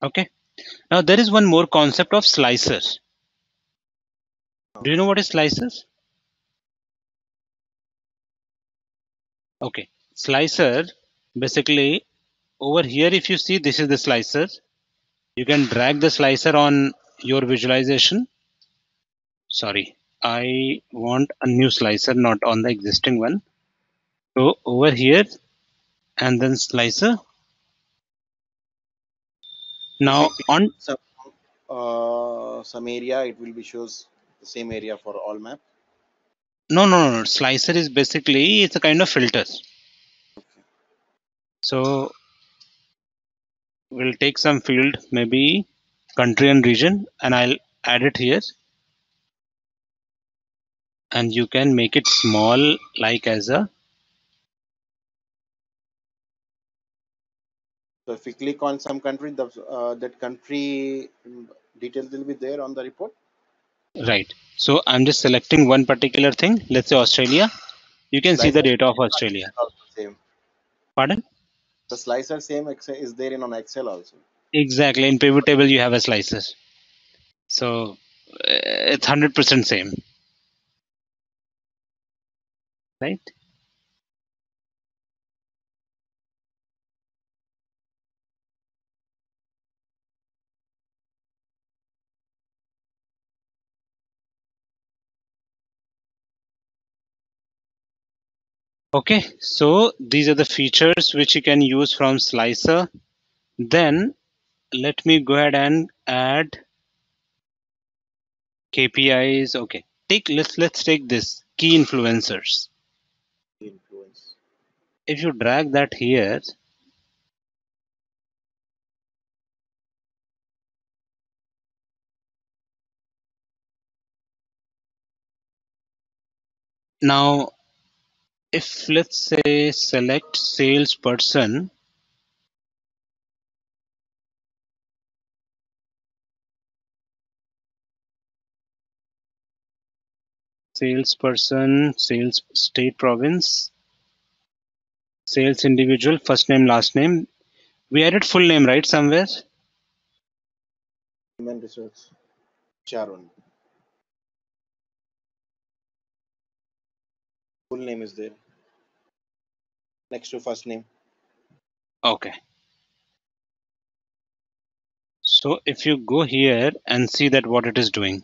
Okay. Now there is one more concept of slicer. Do you know what is slicer? Okay. Slicer, basically over here, if you see, this is the slicer. You can drag the slicer on your visualization. Sorry, I want a new slicer, not on the existing one. So over here and then slicer. If we Now pick on, some area, it will be shows the same area for all map. no. Slicer is basically, it's a kind of filter. So we'll take some field, maybe country and region, and I'll add it here. And you can make it small, like as a, So if we click on some country, the that country details will be there on the report. right. So I'm just selecting one particular thing. Let's say Australia. You can see the Slicer data of Excel Australia. also same. Pardon? The slicer same Excel is there in on Excel also. Exactly. In pivot table, you have a slicer. So it's 100% same, right? Okay. So these are the features which you can use from slicer. Then let me go ahead and add KPIs. Okay. Let's take this key influencers. Influence. If you drag that here, now if let's say select salesperson, sales state province, sales individual, first name, last name. We added full name, right? Somewhere. Human resource. Sharon. Full name is there next to first name. Okay. So if you go here and see that what it is doing,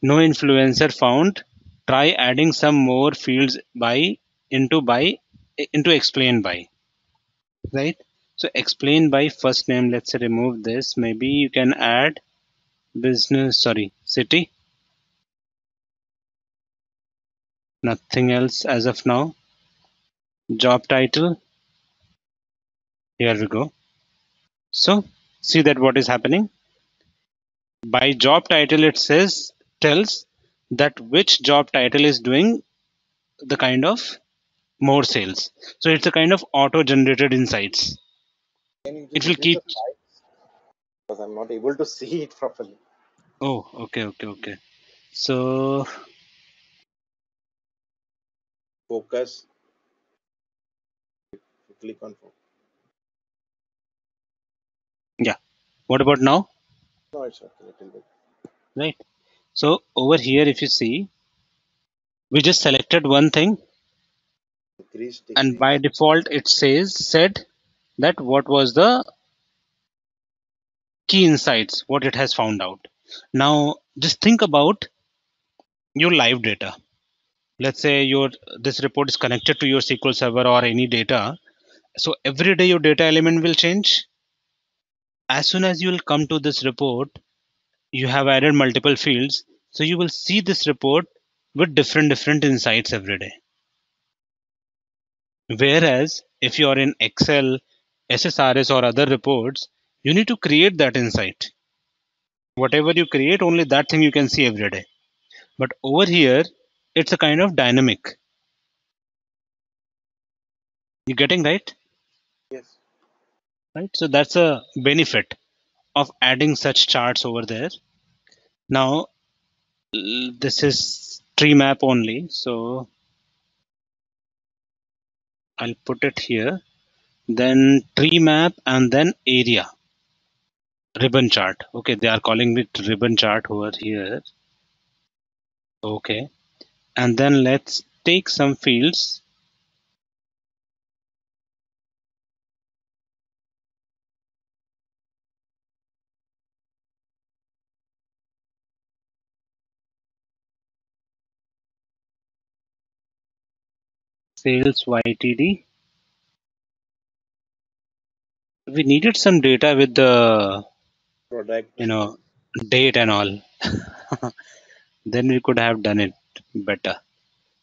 no influencer found. Try adding some more fields by into explain by, right? So explain by first name. Let's say remove this. Maybe you can add business. Sorry, city. Nothing else as of now. Job title. Here we go. So see that what is happening. By job title, it says tells that which job title is doing the kind of more sales. So it's a kind of auto-generated insights. Can you just It will decrease the keep. size because I'm not able to see it properly. Oh, okay. So Focus. Click on focus. yeah, what about now? No, it's okay. Little bit. Right. So over here, if you see, we just selected one thing, Increase and by thickness. default it said that what was the key insights, what it has found out. Now just think about your live data. Let's say your this report is connected to your SQL server or any data. So every day your data element will change. As soon as you will come to this report, you have added multiple fields. So you will see this report with different insights every day. Whereas if you are in Excel, SSRS or other reports, you need to create that insight. Whatever you create, only that thing you can see every day. But over here, it's a kind of dynamic. You getting right? Yes. Right. So that's a benefit of adding such charts over there. Now this is tree map only, so I'll put it here. Then tree map and then area ribbon chart. Okay, they are calling it ribbon chart over here. Okay, and then let's take some fields. Sales YTD. We needed some data with the Product. date and all. Then we could have done it better.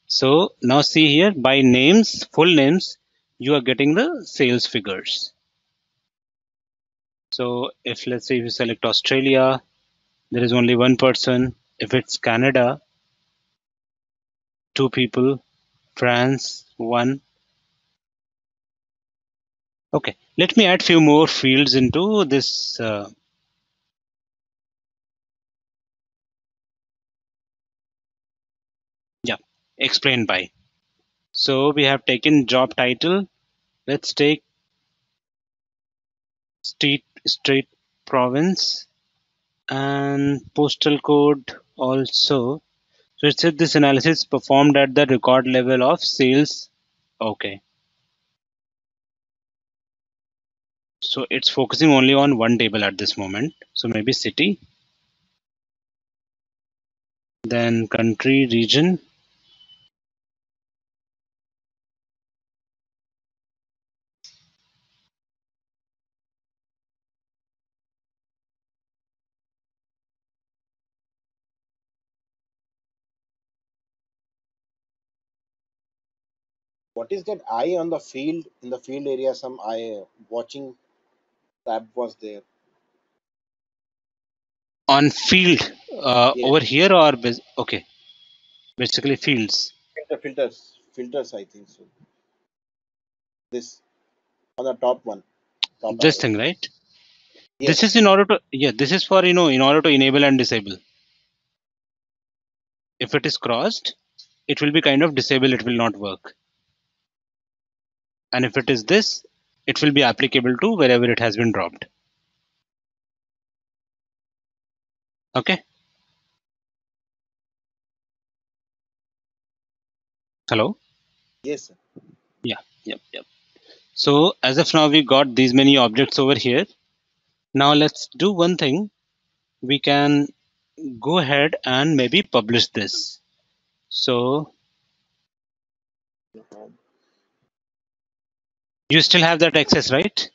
So now see here, by names, full names, you are getting the sales figures. So if let's say if you select Australia, there is only one person. If it's Canada, two people. France, one. Okay, let me add few more fields into this. Yeah, explain by. So we have taken job title. Let's take state, province, and postal code also. So it said this analysis performed at the record level of sales. Okay. So it's focusing only on one table at this moment. So maybe city, then country, region. What is that eye on the field? In the field area, some eye watching tab was there. On field Yes. over here or okay, basically fields. Filters. I think so. This on the top one, top This arrow. thing, right? This is Yes. in order to, yeah, this is for, in order to enable and disable. If it is crossed, it will be kind of disable, it will not work. And if it is this, it will be applicable to wherever it has been dropped. Okay. Hello. Yes, sir. Yeah. Yep. So as of now, we got these many objects over here. Now let's do one thing. We can go ahead and maybe publish this. So you still have that access, right?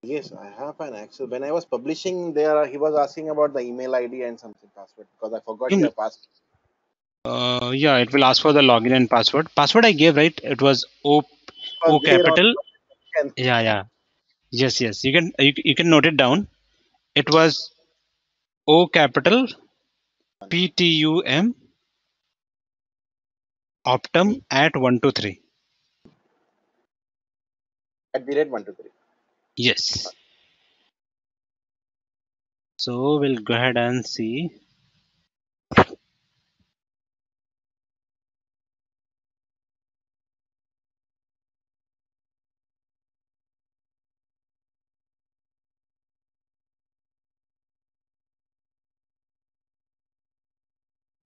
Yes, I have an access. When I was publishing there, he was asking about the email ID and something password because I forgot You, your password. yeah, it will ask for the login and password. Password I gave, right? It was O Was there on capital. and Yeah. Yes. You can note it down. It was O capital PTUM Optum at 123. at the rate 123. Yes. So we'll go ahead and see.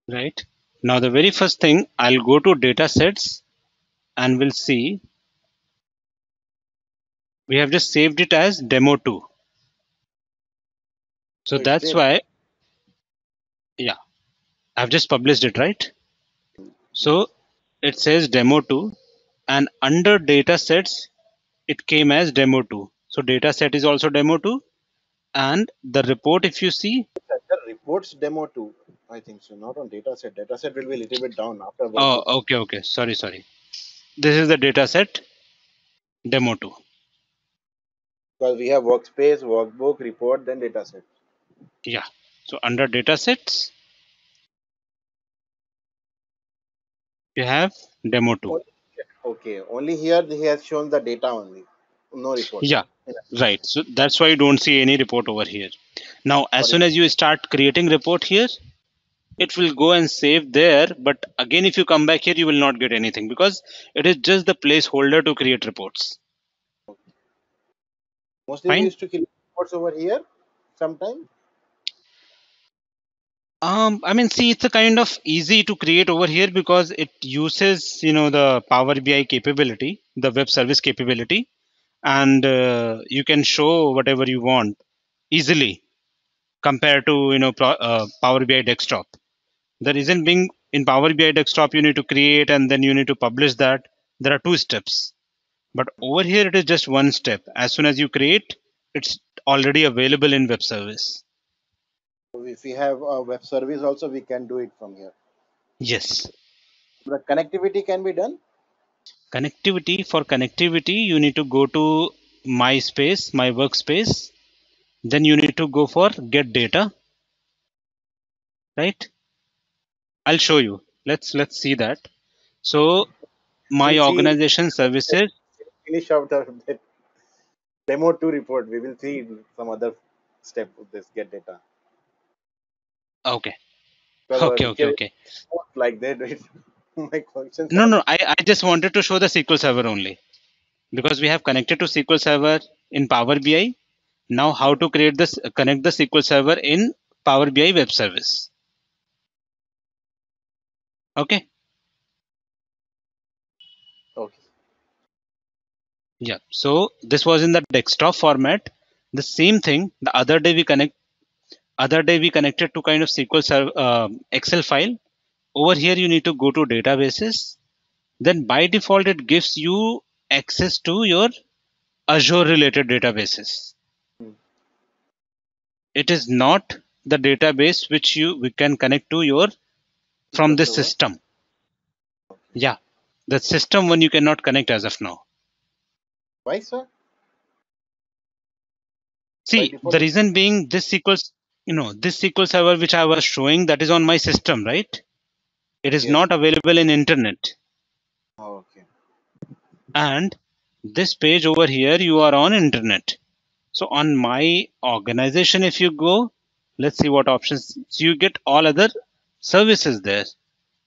right? Now the very first thing, I'll go to data sets and we'll see we have just saved it as demo2. So So it's that's there. why, yeah, I've just published it, right? Yes. So it says demo2 and under data sets, it came as demo2. So data set is also demo2 and the report, if you see, The reports demo too. I think so. Not on dataset. Dataset will be a little bit down after oh, workbook. okay. Sorry. This is the data set demo2. Because we have workspace, workbook, report, then dataset. Yeah. So under data sets, you have demo2. Only, okay. Only here he has shown the data only. No report. Yeah. Yeah. Right. So that's why you don't see any report over here. Now, as Got soon it. as you start creating report here, it will go and save there. But again, if you come back here, you will not get anything because it is just the placeholder to create reports. Mostly we Fine. used to kill reports over here sometime. I mean, see, it's a kind of easy to create over here because it uses, the Power BI capability, the web service capability, and you can show whatever you want easily compared to, Power BI desktop. The reason being in Power BI desktop, you need to create and then you need to publish that. There are two steps, but over here it is just one step. As soon as you create, it's already available in web service. If we have a web service also, we can do it from here. Yes. The connectivity can be done. For connectivity, you need to go to my space, my workspace. Then you need to go for get data, right? I'll show you. Let's see that. So my We'll see. organization services. Finish out the demo 2 report. We will see some other step of this get data. Okay. Because Okay. here it's Okay. not like that. My functions No, are. no. I just wanted to show the SQL Server only because we have connected to SQL Server in Power BI. Now, how to create this? Connect the SQL Server in Power BI Web Service. Okay. Okay. Yeah. So this was in the desktop format. The same thing. The other day we connected to kind of SQL Server Excel file. Over here, you need to go to databases. Then by default, it gives you access to your Azure related databases. Hmm. It is not the database which we can connect to your from SQL this Server. system. Yeah, the system one you cannot connect as of now. Why, sir? By See, default, the reason being this SQL Server which I was showing, that is on my system, right? It is yes. not available in internet. Oh, okay. And this page over here, you are on internet. So on my organization, if you go, let's see what options. So you get all other services there,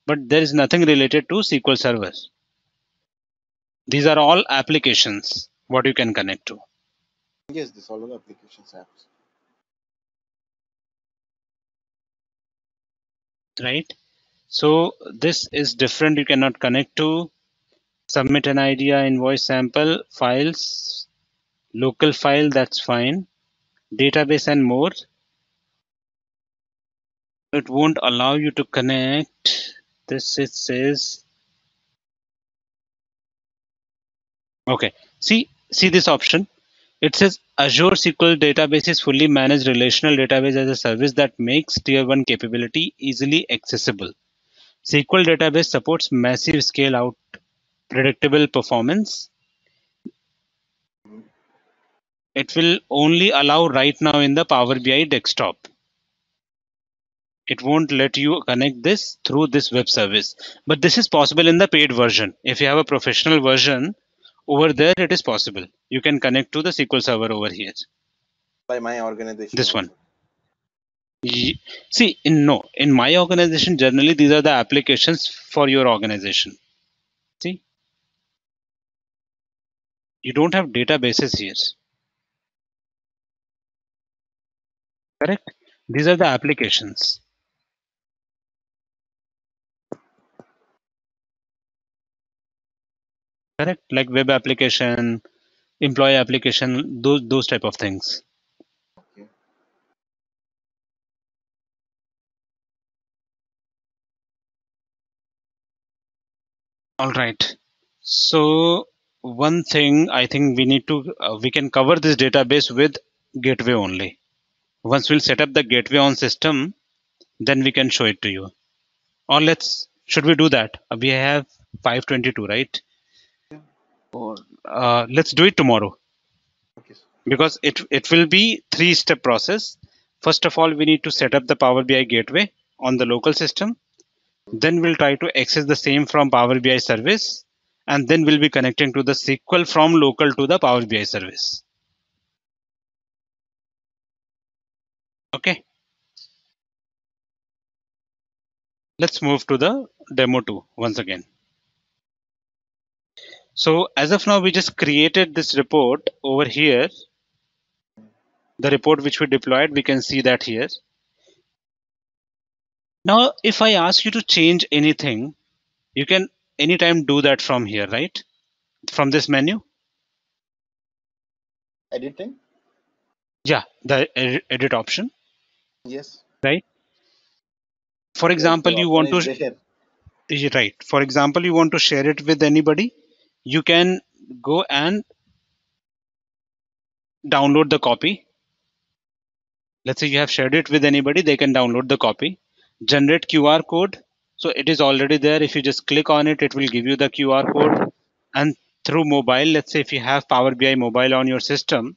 but there is nothing related to SQL Server. These are all applications what you can connect to, Yes, this all the applications apps. right? So this is different. You cannot connect to submit an idea, invoice sample, files, local file, that's fine. Database and more. It won't allow you to connect. This it says. Okay. See this option. It says Azure SQL database is fully managed relational database as a service that makes tier 1 capability easily accessible. SQL database supports massive scale out predictable performance. Mhm. It will only allow right now in the Power BI desktop. It won't let you connect this through this web service. But this is possible in the paid version. If you have a professional version, over there it is possible. You can connect to the SQL server over here. By my organization This one. also. See, in my organization, generally these are the applications for your organization. See, you don't have databases here, correct? These are the applications. Correct? Like web application, employee application, those type of things. Okay. All right. So one thing I think we need to we can cover this database with gateway only. Once we'll set up the gateway on system, then we can show it to you. Or should we do that? We have 5:22, right? Yeah. Or let's do it tomorrow Okay. because it will be three-step process. First of all, we need to set up the Power BI gateway on the local system. Then we'll try to access the same from Power BI service, and then we'll be connecting to the SQL from local to the Power BI service. Okay, let's move to the demo 2 once again. So as of now, we just created this report over here. The report which we deployed, we can see that here. Now, if I ask you to change anything, you can anytime do that from here, right? From this menu. Editing? Yeah, the edit option, Yes. right? For Yes, the example, you option want is to there. right. For example, you want to share it with anybody, you can go and download the copy. Let's say you have shared it with anybody, they can download the copy. Generate QR code. So it is already there. If you just click on it, it will give you the QR code. And through mobile, let's say if you have Power BI mobile on your system,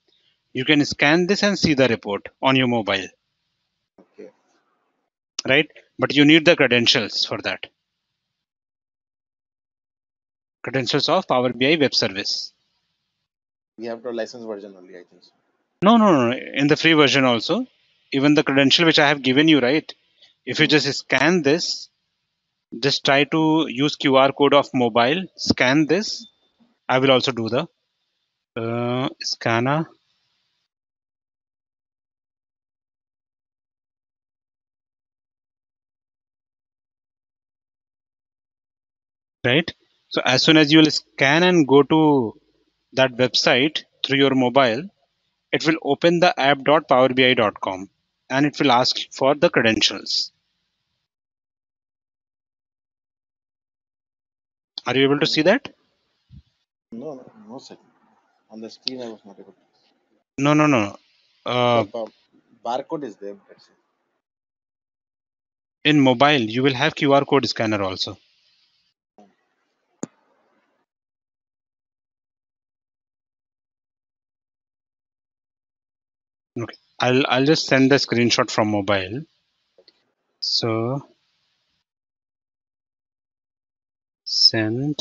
you can scan this and see the report on your mobile, Okay. right? But you need the credentials for that. Credentials of Power BI web service. We have to license version only, I think so. No, no, no. In the free version also, even the credential which I have given you, right? If you Hmm. just scan this, just try to use QR code of mobile, scan this. I will also do the scanner, right? So as soon as you will scan and go to that website through your mobile, it will open the app.powerbi.com and it will ask for the credentials. Are you able to see that? No, no, no, sir. On the screen, I was not able to. No, no, no. The Uh, barcode is there. That's it. in mobile, you will have QR code scanner also. Okay. I'll just send the screenshot from mobile. So send.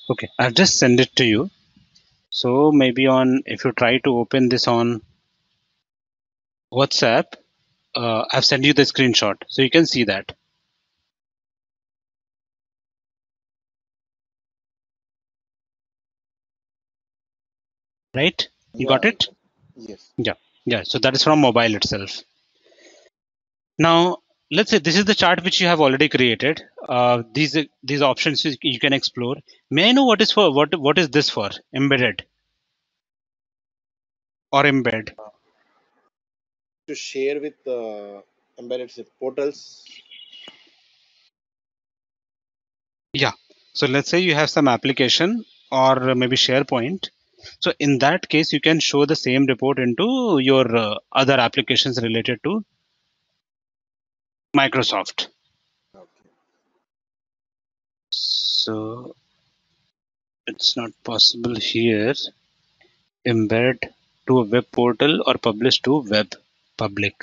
Okay, I've just sent it to you. So maybe on if you try to open this on WhatsApp, I've sent you the screenshot, so you can see that, right? You Yeah, got I it? got. Yes. Yeah, yeah. So that is from mobile itself. Now, let's say this is the chart which you have already created. These options you can explore. May I know what is for what is this for? Embedded or embed? To share with embedded portals. Yeah. So let's say you have some application or maybe SharePoint. So in that case, you can show the same report into your other applications related to Microsoft. Okay. So it's not possible here. Embed to a web portal or publish to web public.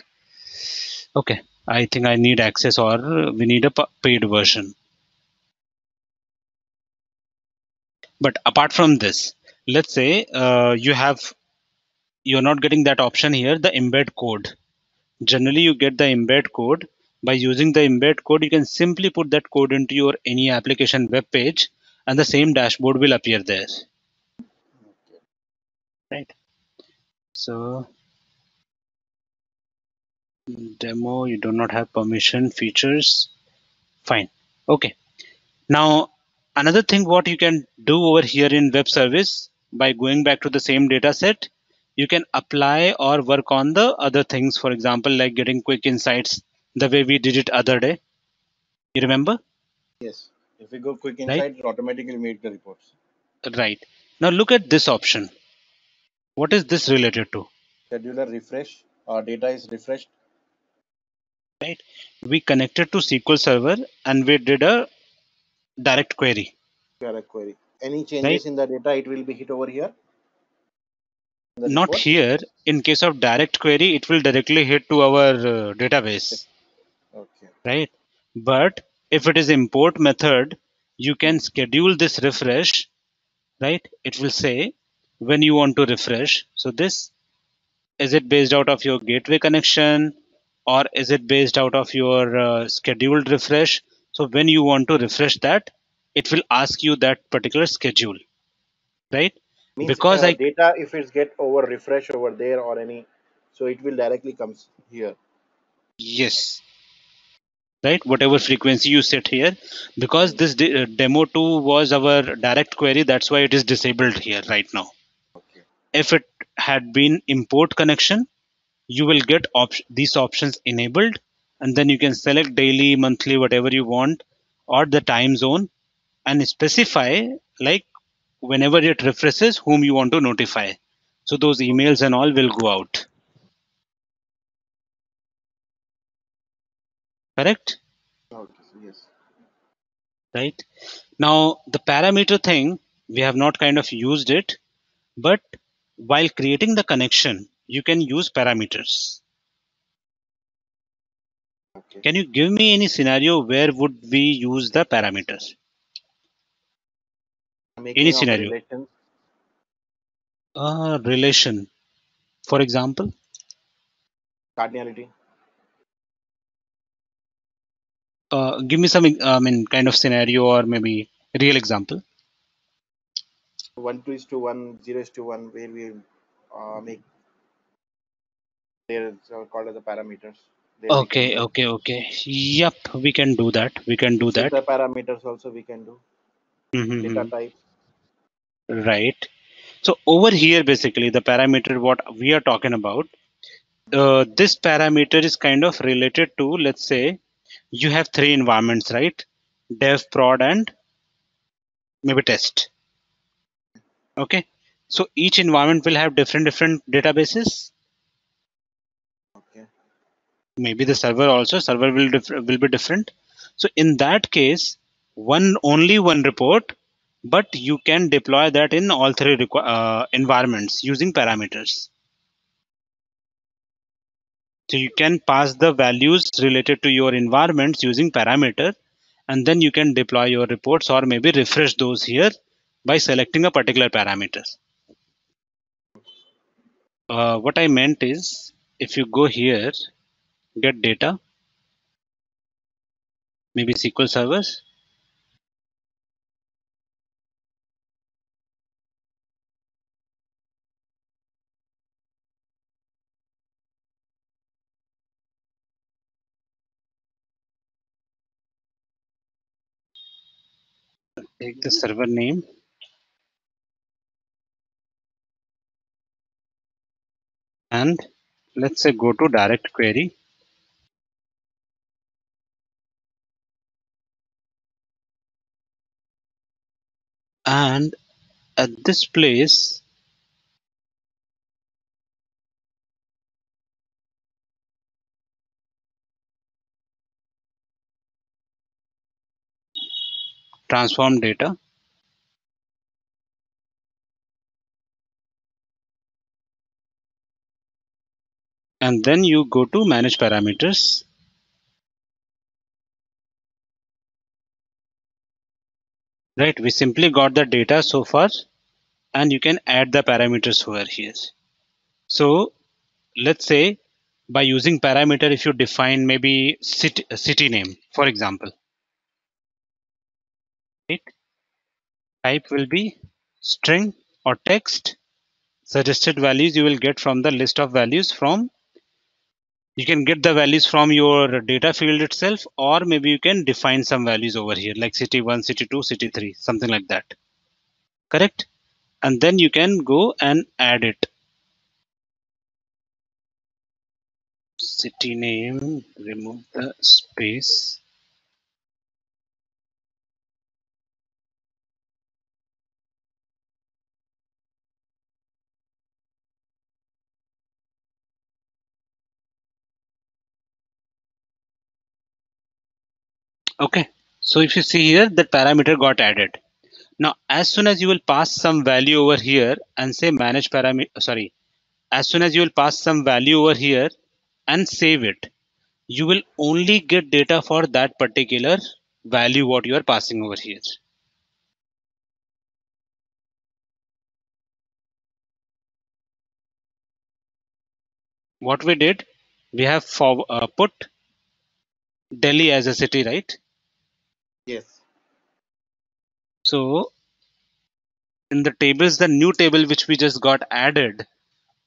Okay. I think I need access or we need a paid version. But apart from this, let's say you're not getting that option here, the embed code. Generally, you get the embed code. By using the embed code, you can simply put that code into your any application web page and the same dashboard will appear there. Okay. Right. So demo, you do not have permission features. Fine. Okay. Now, another thing what you can do over here in web service by going back to the same data set, you can apply or work on the other things. For example, like getting quick insights the way we did it other day. You remember? Yes. If we go quick Right? insight, it automatically make the reports. Right. Now look at this option. What is this related to? Scheduler refresh. Our data is refreshed. Right. We connected to SQL Server and we did a direct query. Your query. Any Right. changes in the data, it will be hit over here in the Not report. here. In case of direct query, it will directly hit to our database. Okay. Right. But if it is import method, you can schedule this refresh. Right. It will say when you want to refresh. So this, is it based out of your gateway connection or is it based out of your scheduled refresh? So when you want to refresh that, it will ask you that particular schedule, right? Means Because I, data, if it's get over refresh over there or any, so it will directly comes here. yes, right, whatever frequency you set here, because Hmm. this demo 2 was our direct query, that's why it is disabled here right now. Okay. If it had been import connection, you will get these options enabled, and then you can select daily, monthly, whatever you want, or the time zone, and specify like whenever it refreshes whom you want to notify. So those emails and all will go out. Correct? Okay. So yes. Right? Now the parameter thing, we have not kind of used it, but while creating the connection, you can use parameters. Okay. Can you give me any scenario where would we use the parameters? Any Making of scenario? relations. Relation. For example, Cardinality. give me some, I mean, kind of scenario or maybe real example. 1:1, 0:1, where we make there called as the parameters. There we can Okay, do. okay, okay. Yep, we can do that. We can do Set that. the parameters also we can do. Data Mm-hmm. type. Right. So over here, basically, the parameter what we are talking about, this parameter is kind of related to, let's say, you have three environments, right? Dev, prod, and maybe test. Okay. So each environment will have different databases. Okay. Maybe the server also, server will be different. So in that case, only one report, but you can deploy that in all three environments using parameters. So you can pass the values related to your environments using parameter, and then you can deploy your reports or maybe refresh those here by selecting a particular parameter. What I meant is, if you go here, get data, maybe SQL servers, take the server name, and let's say go to direct query, and at this place transform data, and then you go to manage parameters. Right, we simply got the data so far, and you can add the parameters over here. So let's say by using parameter, if you define maybe city name, for example, right? Type will be string or text, Suggested values you will get from the list of values from, you can get the values from your data field itself, or maybe you can define some values over here like city 1, city 2, city 3, something like that. Correct? And then you can go and add it. City name, remove the space. Okay. So if you see here, that parameter got added. Now, as soon as you will pass some value over here and say manage parameter, sorry, as soon as you will pass some value over here and save it, you will only get data for that particular value what you are passing over here. What we did, we have put Delhi as a city, right? Yes. So in the tables, the new table which we just got added,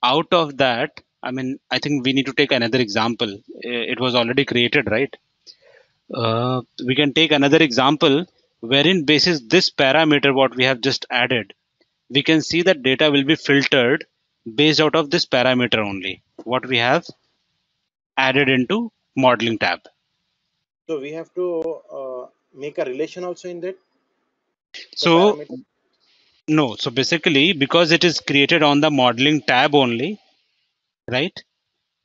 out of that, I mean, I think we need to take another example. It was already created, right? We can take another example wherein basis this parameter what we have just added, we can see that data will be filtered based out of this parameter only, what we have added into modeling tab. So we have to make a relation also in that the So parameter. no, so basically because it is created on the modeling tab only, right?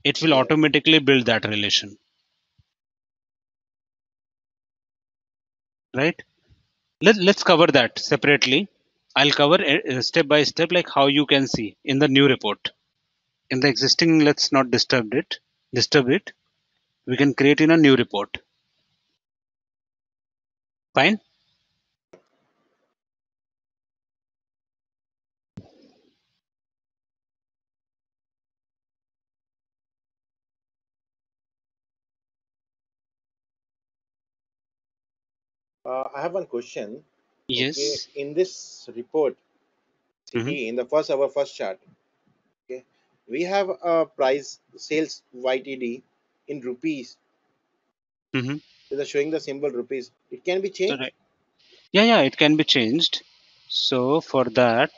It will Yes. automatically build that relation, right? Let's cover that separately. I'll cover step by step like how you can see in the new report. In the existing, let's not disturb it. We can create in a new report. Fine. I have one question. Okay, Yes. in this report, Hmm. city in the first our first chart. Okay, we have a price sales YTD in rupees. Hmm. It is showing the symbol rupees. It can be changed. Right. Yeah, it can be changed. So for that,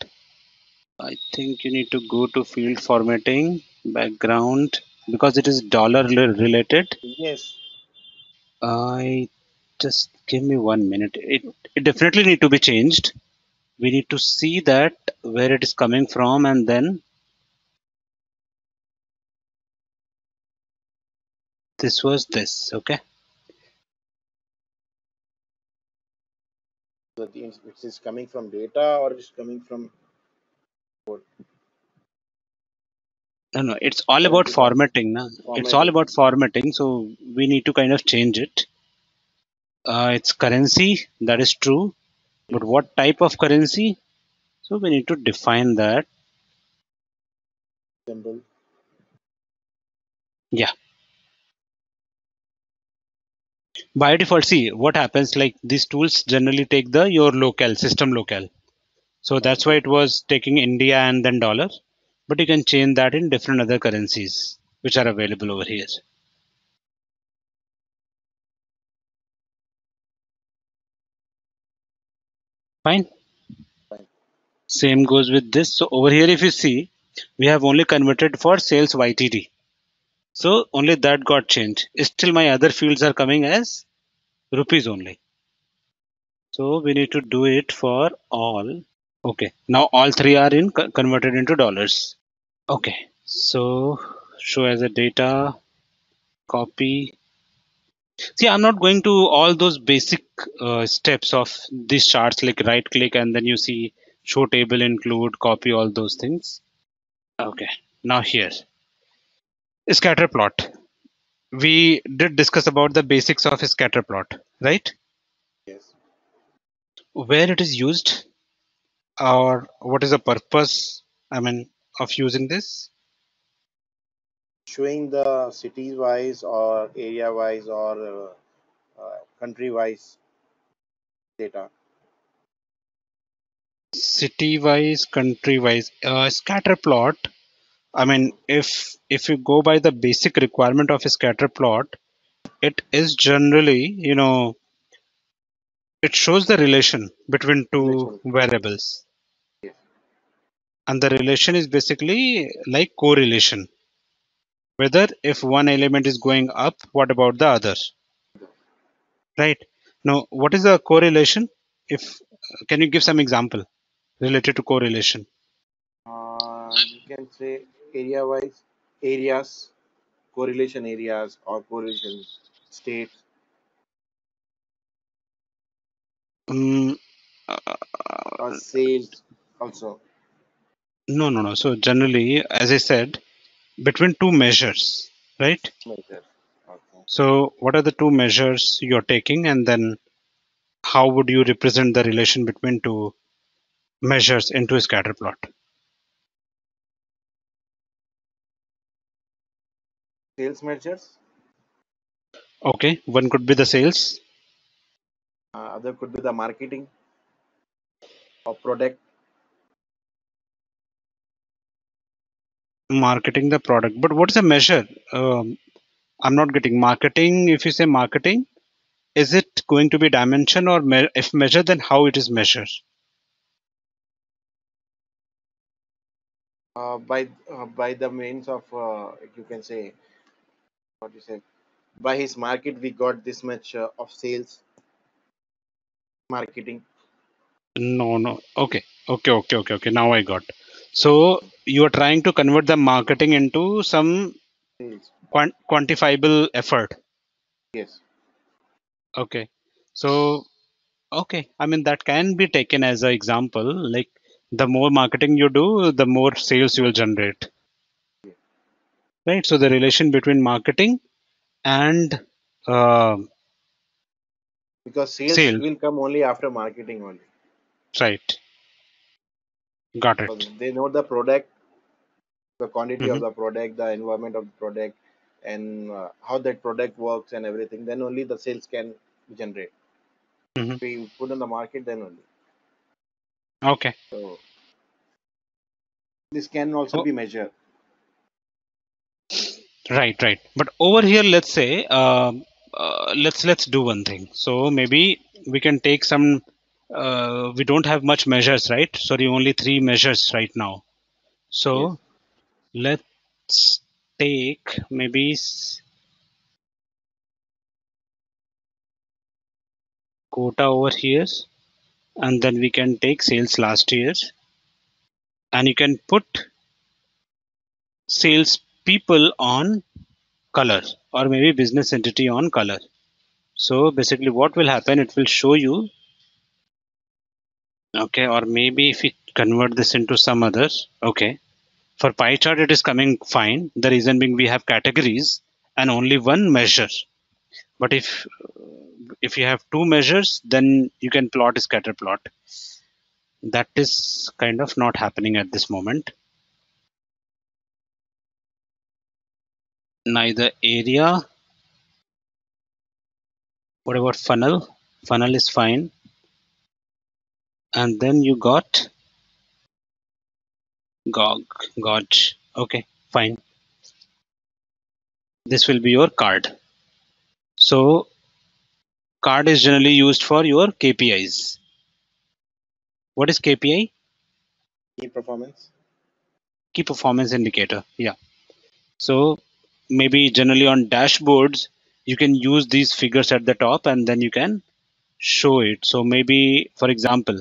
I think you need to go to field formatting, background, because it is dollar related. Yes. I just give me 1 minute. It definitely need to be changed. We need to see that where it is coming from, and then this was this. Okay. So it is coming from data or it is coming from what? No, it's all about Identify formatting. Na? It's all formatting. about formatting. So we need to kind of change it. It's currency. That is true. But Yes. what type of currency? So we need to define that. Symbol. Yeah. By default, see what happens. Like these tools generally take the your local system local. So that's why Okay. it was taking India and then dollar. But you can change that in different other currencies which are available over here. Fine. Fine. Same goes with this. So over here, if you see, we have only converted for sales YTD. So only that got changed. Still, my other fields are coming as rupees only. So we need to do it for all. Okay. Now all three are in converted into dollars. Okay. So show as a data, copy. See, I'm not going to all those basic steps of these charts, like right click and then you see show table, include, copy, all those things. Okay. Now here, scatter plot. We did discuss about the basics of a scatter plot, right? Yes. Where it is used or what is the purpose, I mean, of using this? Showing the cities wise or area wise or country wise data. City wise, country wise, scatter plot. I mean, if you go by the basic requirement of a scatter plot, it is generally, it shows the relation between two relation. variables, Yes. and the relation is basically like correlation. Whether if one element is going up, what about the other? Right. Now, what is the correlation? If Can you give some example related to correlation? You can say area wise areas, correlation areas or correlation states Um, or sales also. no, no, no. So generally, as I said, between two measures, right? Measure. Okay. So what are the two measures you're taking, and then how would you represent the relation between two measures into a scatter plot? Sales measures. Okay, one could be the sales, Other could be the marketing or product. marketing the product. But what is a measure? I'm not getting marketing. If you say marketing, is it going to be dimension, or if measure, then how it is measured? By the means of you can say what you say by his market we got this much of sales marketing. No, no. Okay, okay, okay, okay, okay. Now I got. So you are trying to convert the marketing into some Sales. quantifiable effort. Yes. Okay. So, okay. I mean, that can be taken as an example. Like, the more marketing you do, the more sales you will generate. Yes. Right. So, the relation between marketing and uh, Because sales sales. will come only after marketing only. Right. Got Because it. they know the product, the quantity of Hmm. the product, the environment of the product, and how that product works and everything. Then only the sales can generate. Hmm. We put on the market, then only. Okay. So this can also Oh, be measured. right, right. But over here, let's say, let's do one thing. So maybe we can take some. We don't have much measures, right? Sorry, only three measures right now. Yes. So let's take maybe quota over here, and then we can take sales last year, and you can put sales people on color, or maybe business entity on color. So basically what will happen, it will show you. Okay, or maybe if we convert this into some others. Okay, for pie chart it is coming fine. The reason being we have categories and only one measure. But if you have two measures, then you can plot a scatter plot. That is kind of not happening at this moment. Neither area. What about funnel? Funnel is fine. And then you got gog, gauge. Okay, fine. This will be your card. So card is generally used for your KPIs. What is KPI? Key performance. Key performance indicator. Yeah. So maybe generally on dashboards, you can use these figures at the top and then you can show it. So maybe, for example,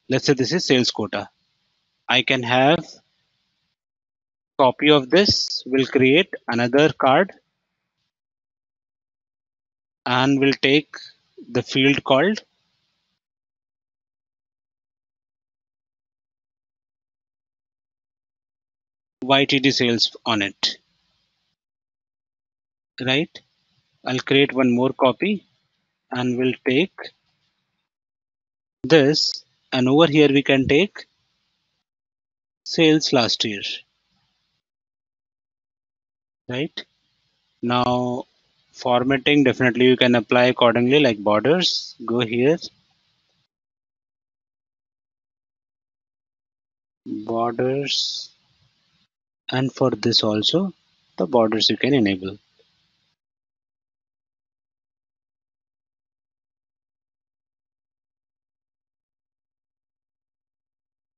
let's say this is sales quota. I can have copy of this, will create another card and will take the field called YTD sales on it, right? I'll create one more copy and we'll take this, and over here we can take sales last year, right? Now formatting, definitely you can apply accordingly, like borders, go here, borders, and for this also the borders you can enable.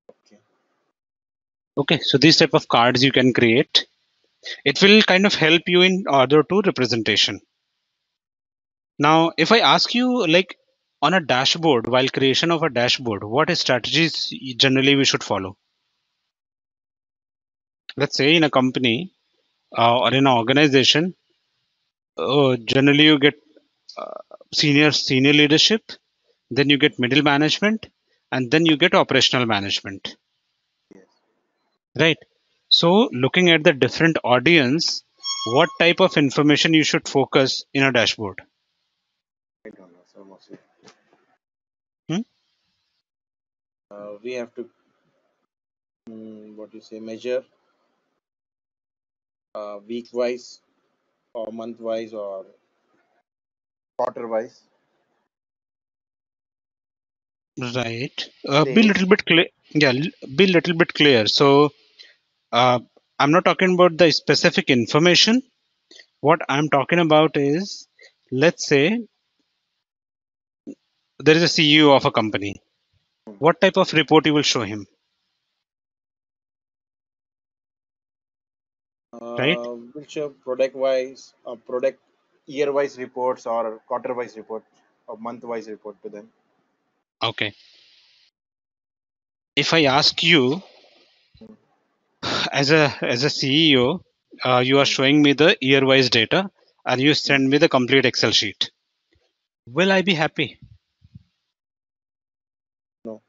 Okay. Okay, so these type of cards you can create. It will kind of help you in order to representation. Now, if I ask you, like, on a dashboard, while creation of a dashboard, what strategies generally we should follow? Let's say in a company or in an organization, generally you get uh, senior leadership, then you get middle management, and then you get operational management, Yes. right? So, looking at the different audience, what type of information you should focus in a dashboard? I don't know. So much. Hmm? We have to what you say measure week wise or month wise or quarter wise Right. Be sales. little bit clear. Yeah, be little bit clear. So, uh, I'm not talking about the specific information. What I'm talking about is, let's say there is a CEO of a company. What type of report you will show him, right? Which are product wise, product year wise reports or quarter wise report or month wise report to them. Okay. If I ask you, Mm, as a CEO, you are mm, showing me the year-wise data, and you mm. send me the complete Excel sheet. Will I be happy? No,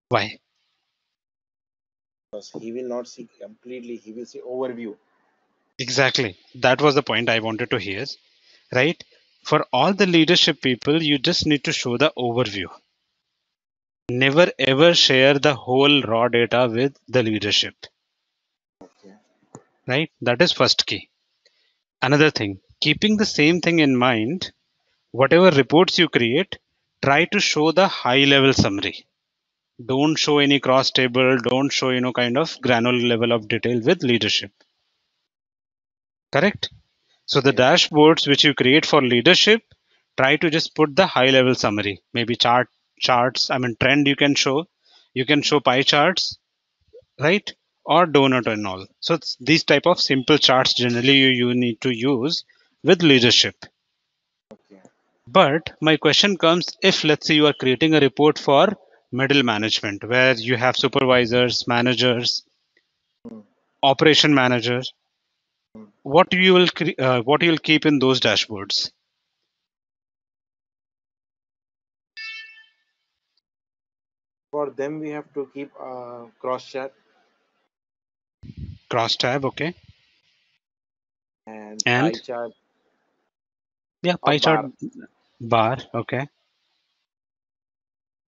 Why? because he will not see completely. He will see overview. Exactly. That was the point I wanted to hear, right? For all the leadership people, you just need to show the overview. Never ever share the whole raw data with the leadership, Okay. right? That is first key. Another thing, keeping the same thing in mind, whatever reports you create, try to show the high level summary. Don't show any cross table, don't show, kind of granular level of detail with leadership. Correct? So the Yes. dashboards which you create for leadership, try to just put the high level summary. Maybe charts, I mean trend you can show. You can Mm, show pie charts, right? Or donut and all. So it's these type of simple charts generally you need to use with leadership. okay. But my question comes, if let's say you are creating a report for middle management where you have supervisors, managers, Mm, operation managers, mm. what you will keep in those dashboards? For them, we have to keep cross chat Cross tab, okay. and pie And chart yeah, or pie chart bar. bar, okay,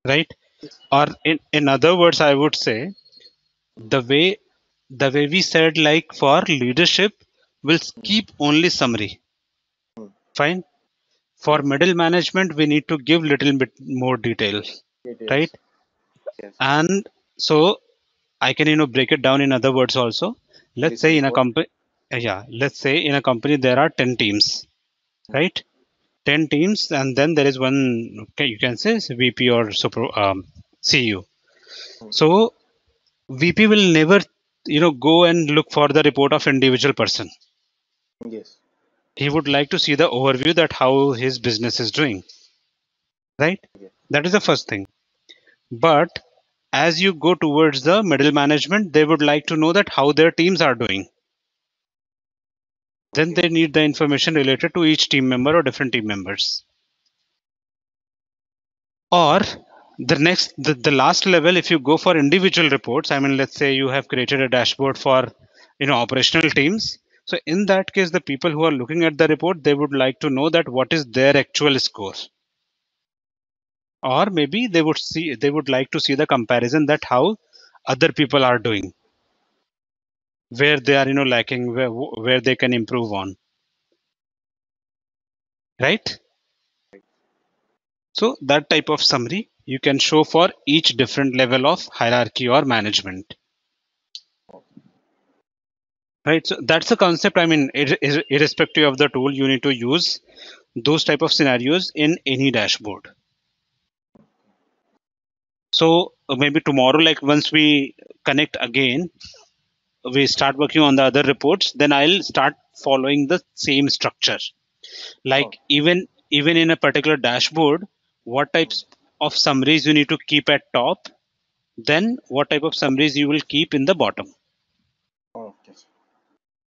right? Or in other words, I would say Mm, the way we said, like for leadership, we'll mm, keep only summary. mm. Fine. For Yes. middle management, we need to give little bit more detail, It right? is. Yes. And so I can break it down in other words also. Let's Please, say please in a go. company, yeah, let's say in a company there are 10 teams, Mm, right? 10 teams, and then there is one, okay, you can say VP or CEO. mm. So VP will never, go and look for the report of individual person. Yes. He would like to see the overview that how his business is doing, right? Yes. That is the first thing. But as you go towards the middle management, they would like to know that how their teams are doing. Then Okay. they need the information related to each team member or different team members. Or the last level, if you go for individual reports, I mean, let's say you have created a dashboard for operational teams. So in that case, the people who are looking at the report, they would like to know that what is their actual score. Or maybe they would like to see the comparison that how other people are doing, where they are lacking, where they can improve on, right? So that type of summary. you can show for each different level of hierarchy or management. Right, so that's the concept. I mean, irrespective of the tool, you need to use those type of scenarios in any dashboard. So maybe tomorrow, like once we connect again, we start working on the other reports, then I'll start following the same structure. Like Okay. even in a particular dashboard, what types of summaries you need to keep at top, then what type of summaries you will keep in the bottom.